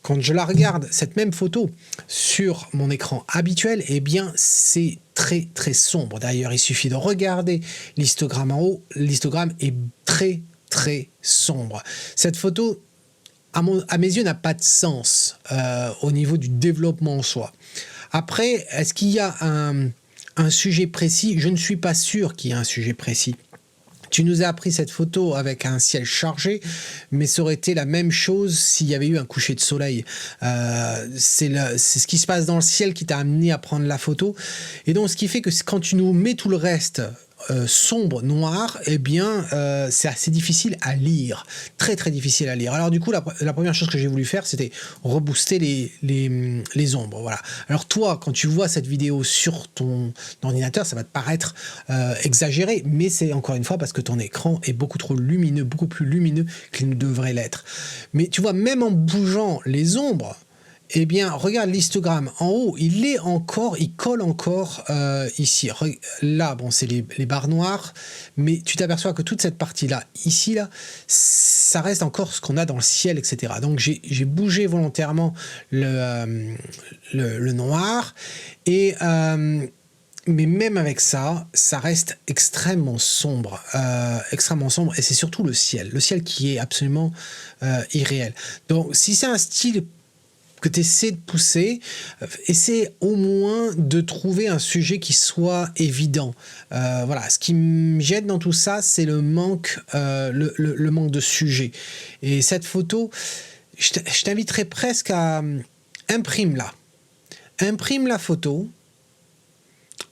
[SPEAKER 1] Quand je la regarde, cette même photo, sur mon écran habituel, eh bien, c'est très, très sombre. D'ailleurs, il suffit de regarder l'histogramme en haut. L'histogramme est très, très sombre. Cette photo, à mes yeux, n'a pas de sens au niveau du développement en soi. Après, est-ce qu'il y a un sujet précis? Je ne suis pas sûr qu'il y ait un sujet précis. Tu nous as pris cette photo avec un ciel chargé, mais ça aurait été la même chose s'il y avait eu un coucher de soleil. C'est ce qui se passe dans le ciel qui t'a amené à prendre la photo. Et donc, ce qui fait que quand tu nous mets tout le reste sombre, noir, eh bien, c'est assez difficile à lire. Très, très difficile à lire. Alors, du coup, la première chose que j'ai voulu faire, c'était rebooster les ombres. Voilà. Alors, toi, quand tu vois cette vidéo sur ton ordinateur, ça va te paraître exagéré, mais c'est encore une fois parce que ton écran est beaucoup trop lumineux, beaucoup plus lumineux qu'il ne devrait l'être. Mais tu vois, même en bougeant les ombres, eh bien, regarde l'histogramme en haut, il colle encore ici. Là, bon, c'est les barres noires, mais tu t'aperçois que toute cette partie-là, ici, là, ça reste encore ce qu'on a dans le ciel, etc. Donc, j'ai bougé volontairement le noir, et mais même avec ça, ça reste extrêmement sombre, et c'est surtout le ciel qui est absolument irréel. Donc, si c'est un style que tu essaies de pousser, essaie au moins de trouver un sujet qui soit évident. Voilà, ce qui me gêne dans tout ça, c'est le manque de sujet. Et cette photo, je t'inviterais presque à imprime la photo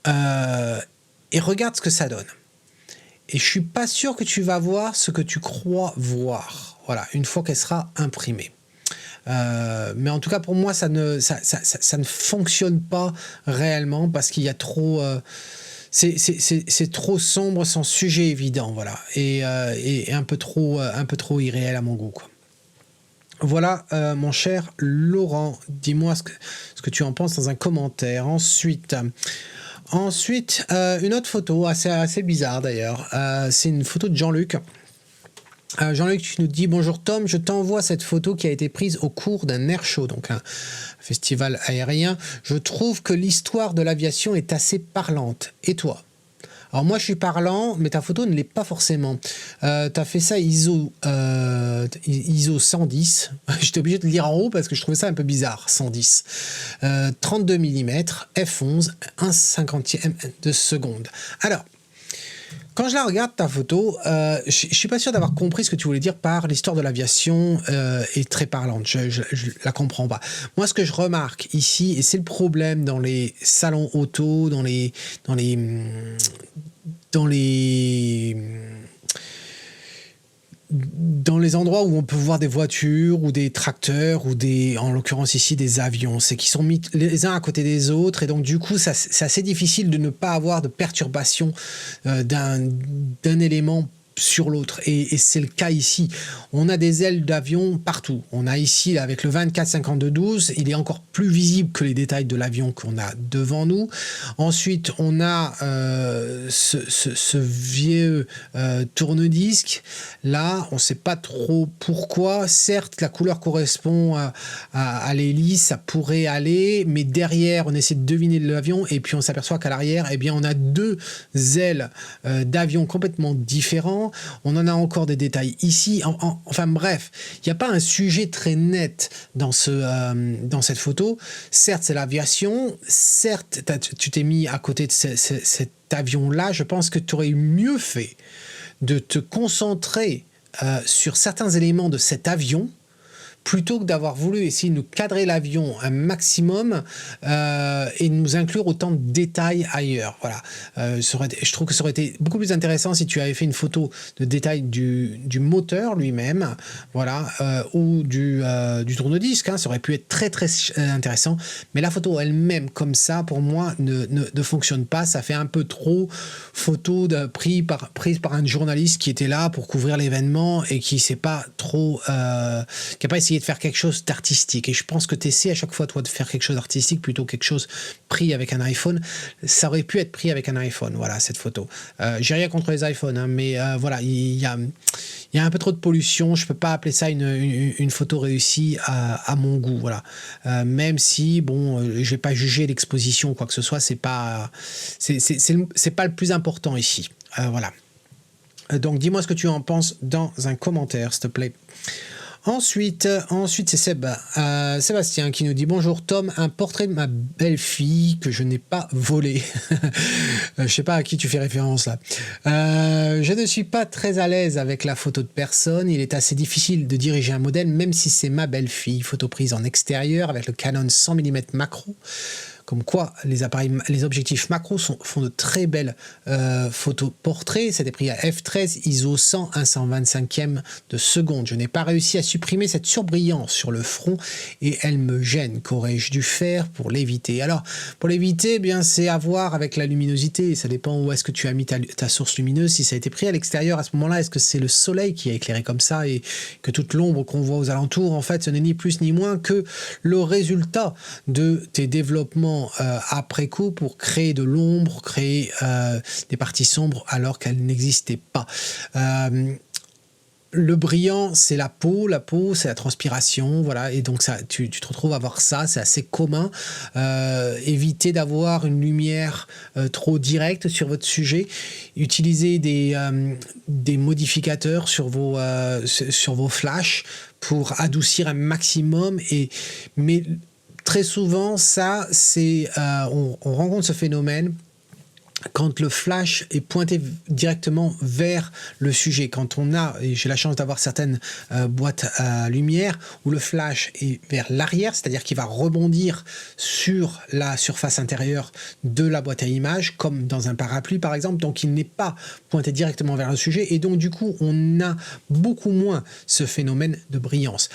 [SPEAKER 1] et regarde ce que ça donne. Et je suis pas sûr que tu vas voir ce que tu crois voir. Voilà, une fois qu'elle sera imprimée. Mais en tout cas pour moi ça ne fonctionne pas réellement parce qu'il y a trop c'est trop sombre sans sujet évident, voilà, et un peu trop irréel à mon goût, quoi. Voilà, mon cher Laurent, dis-moi ce que tu en penses dans un commentaire. Ensuite, une autre photo assez bizarre d'ailleurs, c'est une photo de Jean-Luc. Jean-Luc, tu nous dis « Bonjour Tom, je t'envoie cette photo qui a été prise au cours d'un air show, donc un festival aérien. Je trouve que l'histoire de l'aviation est assez parlante. Et toi ?» Alors moi je suis parlant, mais ta photo ne l'est pas forcément. Tu as fait ça ISO 110. J'étais obligé de le lire en haut parce que je trouvais ça un peu bizarre, 110. 32 mm, f11, 1/50e de seconde. Alors, quand je la regarde, ta photo, je suis pas sûr d'avoir compris ce que tu voulais dire par l'histoire de l'aviation est très parlante. Je la comprends pas. Moi, ce que je remarque ici, et c'est le problème dans les salons auto, dans les dans les endroits où on peut voir des voitures ou des tracteurs ou en l'occurrence ici des avions, c'est qu'ils sont mis les uns à côté des autres et donc du coup c'est assez difficile de ne pas avoir de perturbation d'un élément sur l'autre et c'est le cas ici. On a des ailes d'avion partout. On a ici avec le 24-52-12, il est encore plus visible que les détails de l'avion qu'on a devant nous. Ensuite, on a ce vieux tourne-disque. Là, on ne sait pas trop pourquoi. Certes, la couleur correspond à l'hélice, ça pourrait aller, mais derrière, on essaie de deviner l'avion et puis on s'aperçoit qu'à l'arrière, eh bien, on a deux ailes d'avion complètement différents. On en a encore des détails ici. Enfin bref, il n'y a pas un sujet très net dans cette photo. Certes, c'est l'aviation. Certes, tu t'es mis à côté de cet avion-là. Je pense que tu aurais mieux fait de te concentrer sur certains éléments de cet avion plutôt que d'avoir voulu essayer de nous cadrer l'avion un maximum et de nous inclure autant de détails ailleurs. Voilà. Je trouve que ça aurait été beaucoup plus intéressant si tu avais fait une photo de détails du moteur lui-même, voilà, ou du tourne-disque. Hein, ça aurait pu être très très intéressant. Mais la photo elle-même, comme ça, pour moi, ne fonctionne pas. Ça fait un peu trop photo prise par un journaliste qui était là pour couvrir l'événement et qui s'est pas trop, qui n'a pas essayé de faire quelque chose d'artistique. Et je pense que tu essaies à chaque fois, toi, de faire quelque chose d'artistique plutôt que quelque chose pris avec un iPhone. Ça aurait pu être pris avec un iPhone, voilà, cette photo. J'ai rien contre les iPhones, hein, mais voilà, il y a un peu trop de pollution. Je peux pas appeler ça une photo réussie à mon goût, voilà. Même si, bon, je vais pas juger l'exposition ou quoi que ce soit, c'est pas le plus important ici. Voilà. Donc, dis-moi ce que tu en penses dans un commentaire, s'il te plaît. Ensuite, c'est Sébastien qui nous dit « Bonjour Tom, un portrait de ma belle-fille que je n'ai pas volé. » Je sais pas à qui tu fais référence là. Je ne suis pas très à l'aise avec la photo de personne. Il est assez difficile de diriger un modèle, même si c'est ma belle-fille. Photo prise en extérieur avec le Canon 100 mm macro. Comme quoi, les objectifs macro font de très belles photos portraits. C'était pris à f13, ISO 100, 1/125e de seconde. Je n'ai pas réussi à supprimer cette surbrillance sur le front et elle me gêne. Qu'aurais-je dû faire pour l'éviter? Alors, pour l'éviter, eh bien, c'est à voir avec la luminosité. Ça dépend où est-ce que tu as mis ta source lumineuse. Si ça a été pris à l'extérieur, à ce moment-là, est-ce que c'est le soleil qui a éclairé comme ça et que toute l'ombre qu'on voit aux alentours, en fait, ce n'est ni plus ni moins que le résultat de tes développements après coup pour créer de l'ombre, créer des parties sombres alors qu'elles n'existaient pas. Le brillant, c'est la peau, c'est la transpiration, voilà, et donc ça, tu te retrouves à voir ça, c'est assez commun. Évitez d'avoir une lumière trop directe sur votre sujet. Utilisez des modificateurs sur vos flashs pour adoucir un maximum, mais très souvent, ça, on rencontre ce phénomène quand le flash est pointé directement vers le sujet. Quand et j'ai la chance d'avoir certaines boîtes à lumière où le flash est vers l'arrière, c'est-à-dire qu'il va rebondir sur la surface intérieure de la boîte à images, comme dans un parapluie par exemple, donc il n'est pas pointé directement vers le sujet, et donc du coup, on a beaucoup moins ce phénomène de brillance.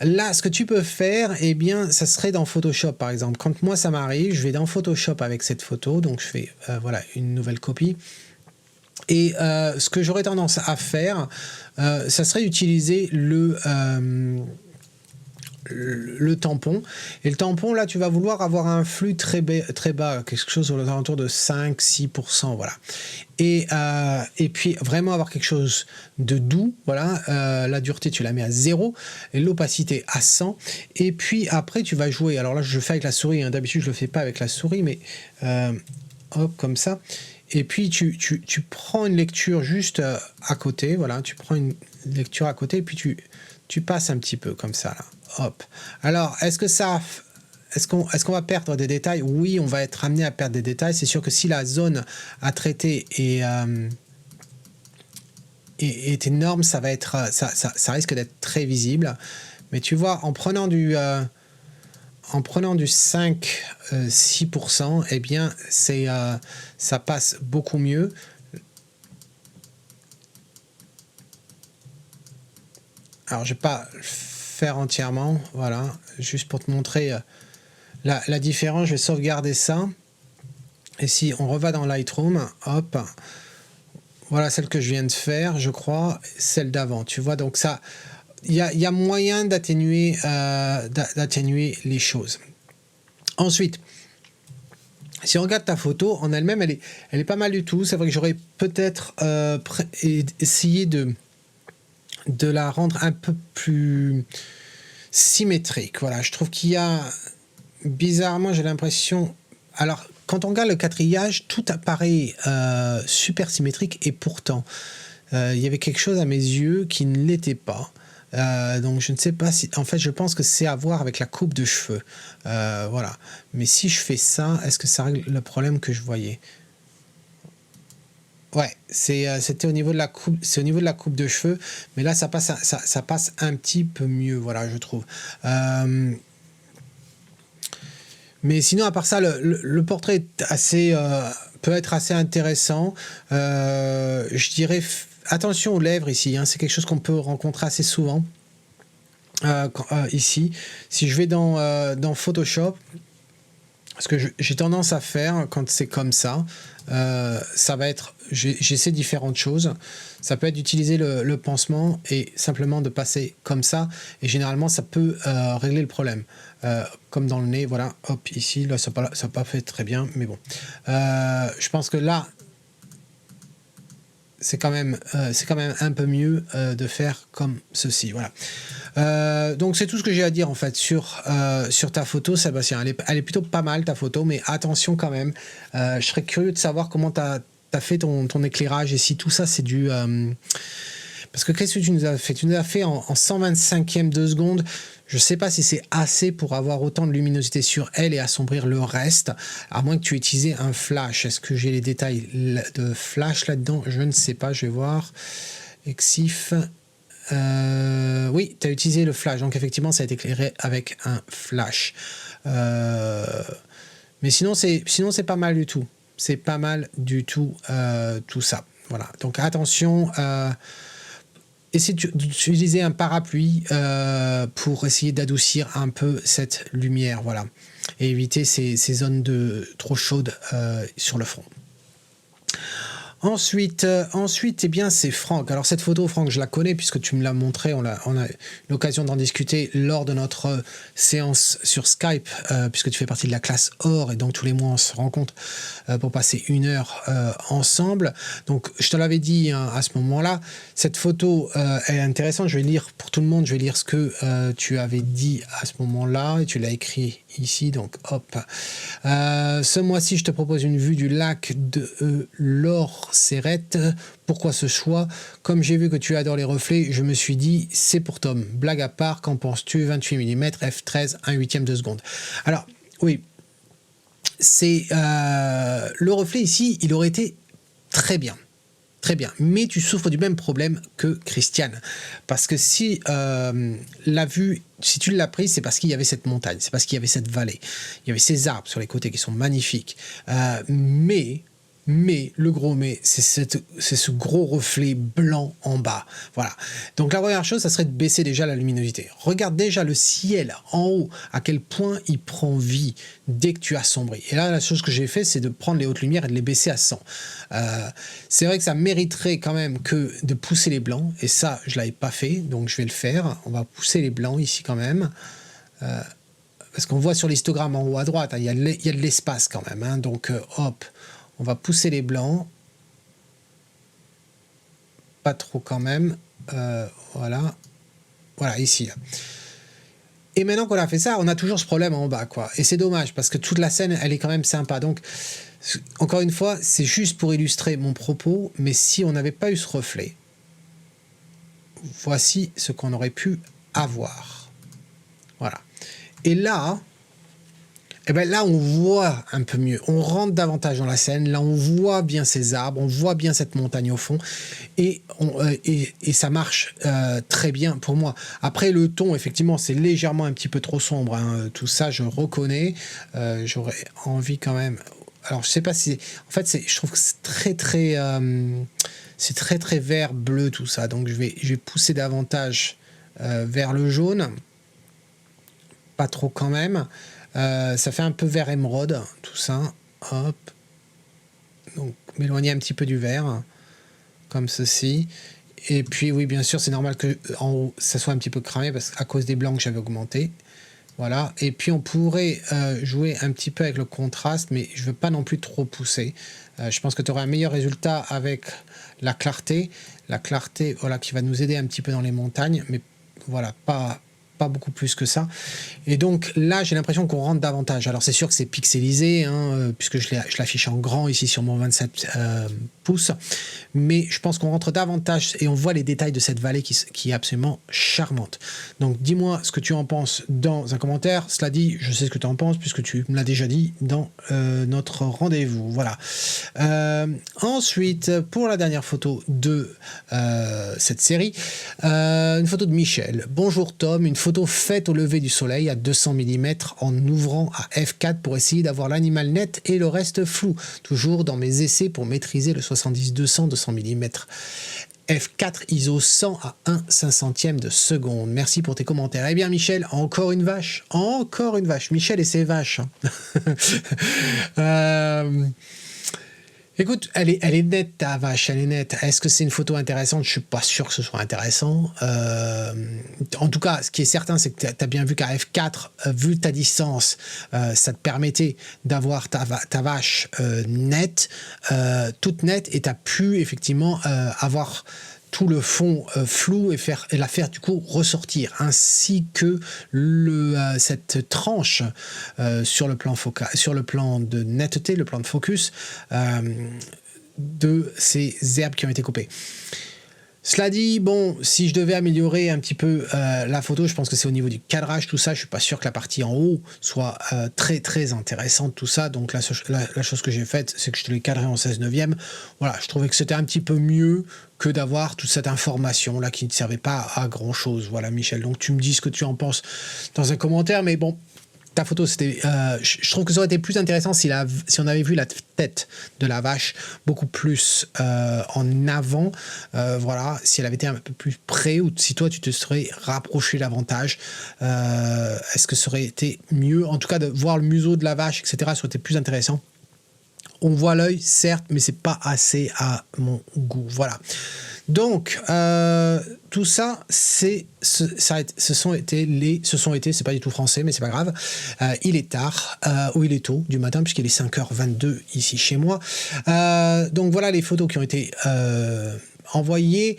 [SPEAKER 1] Là, ce que tu peux faire, eh bien, ça serait dans Photoshop, par exemple. Quand moi, ça m'arrive, je vais dans Photoshop avec cette photo. Donc, je fais voilà, une nouvelle copie. Et ce que j'aurais tendance à faire, ça serait d'utiliser le tampon. Et le tampon, là, tu vas vouloir avoir un flux très bas, quelque chose aux alentours de 5-6%, voilà. Et puis vraiment avoir quelque chose de doux, voilà. La dureté, tu la mets à 0 et l'opacité à 100. Et puis après, tu vas jouer. Alors là, je fais avec la souris, hein. D'habitude, je le fais pas avec la souris, mais hop, comme ça. Et puis, tu prends une lecture juste à côté, voilà. Tu prends une lecture à côté et puis tu passes un petit peu comme ça, là. Hop. Alors, est-ce qu'on va perdre des détails? Oui, on va être amené à perdre des détails. C'est sûr que si la zone à traiter est énorme, ça risque d'être très visible. Mais tu vois, en prenant du 5-6%, eh bien, ça passe beaucoup mieux. Alors, je vais pas le faire entièrement, voilà, juste pour te montrer la différence. Je vais sauvegarder ça. Et si on reva dans Lightroom, hop, voilà celle que je viens de faire, je crois, celle d'avant. Tu vois, donc ça, il y a moyen d'atténuer les choses. Ensuite, si on regarde ta photo en elle-même, elle est pas mal du tout. C'est vrai que j'aurais peut-être essayé de la rendre un peu plus symétrique. Voilà, je trouve qu'il y a, bizarrement, j'ai l'impression... Alors, quand on regarde le quadrillage, tout apparaît super symétrique et pourtant, il y avait quelque chose à mes yeux qui ne l'était pas. Donc je ne sais pas si... En fait, je pense que c'est à voir avec la coupe de cheveux. Voilà. Mais si je fais ça, est-ce que ça règle le problème que je voyais? Ouais, c'était au niveau de la coupe, c'est au niveau de la coupe de cheveux, mais là ça passe, ça passe un petit peu mieux, voilà, je trouve. Mais sinon, à part ça, le portrait est assez, peut être assez intéressant. Je dirais, attention aux lèvres ici, hein, c'est quelque chose qu'on peut rencontrer assez souvent. Ici, si je vais dans Photoshop, ce que j'ai tendance à faire quand c'est comme ça, ça va être, j'essaie différentes choses. Ça peut être d'utiliser le pansement et simplement de passer comme ça. Et généralement, ça peut régler le problème. Comme dans le nez, voilà, hop, ici, là, ça n'a pas fait très bien, mais bon. Je pense que là, c'est quand même un peu mieux de faire comme ceci, voilà. Donc c'est tout ce que j'ai à dire en fait sur ta photo, Sébastien. Elle est plutôt pas mal ta photo, mais attention quand même. Je serais curieux de savoir comment tu as fait ton éclairage et si tout ça c'est du... Parce que qu'est-ce que tu nous as fait? Tu nous as fait en 125e de seconde. Je ne sais pas si c'est assez pour avoir autant de luminosité sur elle et assombrir le reste, à moins que tu aies utilisé un flash. Est-ce que j'ai les détails de flash là-dedans? Je ne sais pas, je vais voir. Exif... oui, tu as utilisé le flash, donc effectivement ça a été éclairé avec un flash. Mais sinon c'est pas mal du tout. C'est pas mal du tout tout ça. Voilà. Donc attention, essayez d'utiliser un parapluie pour essayer d'adoucir un peu cette lumière, voilà, et éviter ces zones trop chaudes sur le front. Ensuite, eh bien, c'est Franck. Alors, cette photo, Franck, je la connais puisque tu me l'as montré. On a eu l'occasion d'en discuter lors de notre séance sur Skype, puisque tu fais partie de la classe Or et donc tous les mois, on se rencontre pour passer 1 heure ensemble. Donc, je te l'avais dit hein, à ce moment-là, cette photo est intéressante. Je vais lire pour tout le monde, je vais lire ce que tu avais dit à ce moment-là et tu l'as écrit ici. Donc, hop. Ce mois-ci, je te propose une vue du lac de l'Or-Serrette. Pourquoi ce choix? Comme j'ai vu que tu adores les reflets, je me suis dit, c'est pour Tom. Blague à part, qu'en penses-tu? 28 mm, f13, 1/8 de seconde. Alors, oui, c'est le reflet ici, il aurait été très bien. Très bien, mais tu souffres du même problème que Christiane. Parce que si la vue, si tu l'as prise, c'est parce qu'il y avait cette montagne, c'est parce qu'il y avait cette vallée, il y avait ces arbres sur les côtés qui sont magnifiques. Mais le gros mais, c'est ce gros reflet blanc en bas. Voilà. Donc la première chose, ça serait de baisser déjà la luminosité. Regarde déjà le ciel en haut, à quel point il prend vie dès que tu assombris. Et là, la chose que j'ai fait, c'est de prendre les hautes lumières et de les baisser à 100. C'est vrai que ça mériterait quand même que de pousser les blancs, et ça, je ne l'avais pas fait, donc je vais le faire. On va pousser les blancs ici quand même. Parce qu'on voit sur l'histogramme en haut à droite, hein, il y a de l'espace quand même. Hein, donc hop, on va pousser les blancs. Pas trop quand même. Voilà. Voilà, ici. Là. Et maintenant qu'on a fait ça, on a toujours ce problème en bas, quoi. Et c'est dommage, parce que toute la scène, elle est quand même sympa. Donc, encore une fois, c'est juste pour illustrer mon propos, mais si on n'avait pas eu ce reflet, voici ce qu'on aurait pu avoir. Voilà. Et là, eh ben là, on voit un peu mieux. On rentre davantage dans la scène. Là, on voit bien ces arbres, on voit bien cette montagne au fond. Et ça marche très bien pour moi. Après, le ton, effectivement, c'est légèrement un petit peu trop sombre. Hein. Tout ça, je reconnais. J'aurais envie quand même... Alors, je sais pas si... En fait, je trouve que c'est très vert, bleu, tout ça. Donc, je vais pousser davantage vers le jaune. Pas trop quand même. Ça fait un peu vert émeraude, tout ça. Hop. Donc, m'éloigner un petit peu du vert, comme ceci. Et puis, oui, bien sûr, c'est normal que en haut, ça soit un petit peu cramé, parce qu'à cause des blancs que j'avais augmenté. Voilà. Et puis, on pourrait jouer un petit peu avec le contraste, mais je ne veux pas non plus trop pousser. Je pense que tu auras un meilleur résultat avec la clarté. La clarté, voilà, qui va nous aider un petit peu dans les montagnes, mais voilà, pas beaucoup plus que ça. Et donc là, j'ai l'impression qu'on rentre davantage. Alors c'est sûr que c'est pixelisé, hein, puisque je l'affiche en grand ici sur mon 27 pouces, mais je pense qu'on rentre davantage et on voit les détails de cette vallée qui est absolument charmante. Donc dis-moi ce que tu en penses dans un commentaire. Cela dit, je sais ce que tu en penses puisque tu me l'as déjà dit dans notre rendez-vous. Voilà. Ensuite, pour la dernière photo de cette série, une photo de Michel. Bonjour Tom, une photo faite au lever du soleil à 200 mm en ouvrant à f4 pour essayer d'avoir l'animal net et le reste flou. Toujours dans mes essais pour maîtriser le 70-200 200 mm. F4 ISO 100 à 1/500 de seconde. Merci pour tes commentaires. Eh bien Michel, encore une vache. Encore une vache. Michel et ses vaches. Écoute, elle est nette ta vache, elle est nette. Est-ce que c'est une photo intéressante? Je suis pas sûr que ce soit intéressant. En tout cas, ce qui est certain, c'est que tu as bien vu qu'à F4, vu ta distance, ça te permettait d'avoir ta vache nette, toute nette, et tu as pu effectivement avoir tout le fond flou et la faire du coup ressortir, ainsi que cette tranche sur le plan focal, sur le plan de netteté, le plan de focus de ces herbes qui ont été coupées. Cela dit, bon, si je devais améliorer un petit peu la photo, je pense que c'est au niveau du cadrage, tout ça. Je suis pas sûr que la partie en haut soit très très intéressante, tout ça. Donc la chose que j'ai faite, c'est que je te l'ai cadré en 16/9. Voilà, je trouvais que c'était un petit peu mieux que d'avoir toute cette information là qui ne servait pas à grand chose. Voilà, Michel. Donc tu me dis ce que tu en penses dans un commentaire, mais bon. Ta photo, c'était, je trouve que ça aurait été plus intéressant si on avait vu la tête de la vache beaucoup plus en avant, voilà, si elle avait été un peu plus près, ou si toi tu te serais rapproché davantage, est-ce que ça aurait été mieux, en tout cas de voir le museau de la vache, etc., ça aurait été plus intéressant. On voit l'œil, certes, mais c'est pas assez à mon goût. Voilà. Donc, tout ça, ce sont été, c'est pas du tout français, mais c'est pas grave. Il est tard, ou il est tôt du matin, puisqu'il est 5h22 ici chez moi. Donc voilà les photos qui ont été envoyées.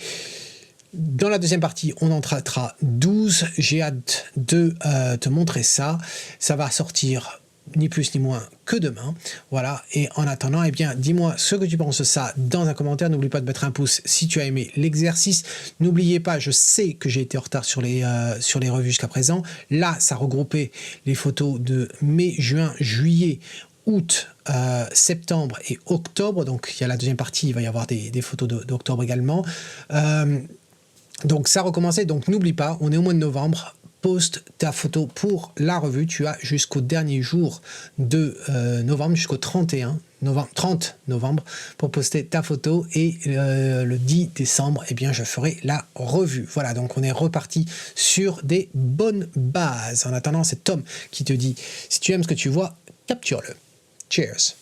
[SPEAKER 1] Dans la deuxième partie, on en traitera 12. J'ai hâte de te montrer ça. Ça va sortir ni plus ni moins que demain. Voilà, et en attendant, eh bien, dis-moi ce que tu penses de ça dans un commentaire. N'oublie pas de mettre un pouce si tu as aimé l'exercice. N'oubliez pas, je sais que j'ai été en retard sur les revues jusqu'à présent. Là, ça regroupait les photos de mai, juin, juillet, août, septembre et octobre. Donc, il y a la deuxième partie, il va y avoir des photos d'octobre également. Donc, ça recommençait. Donc, n'oublie pas, on est au mois de novembre. Poste ta photo pour la revue. Tu as jusqu'au dernier jour de novembre, jusqu'au 30 novembre, pour poster ta photo. Et le 10 décembre, eh bien, je ferai la revue. Voilà, donc on est reparti sur des bonnes bases. En attendant, c'est Tom qui te dit, si tu aimes ce que tu vois, capture-le. Cheers.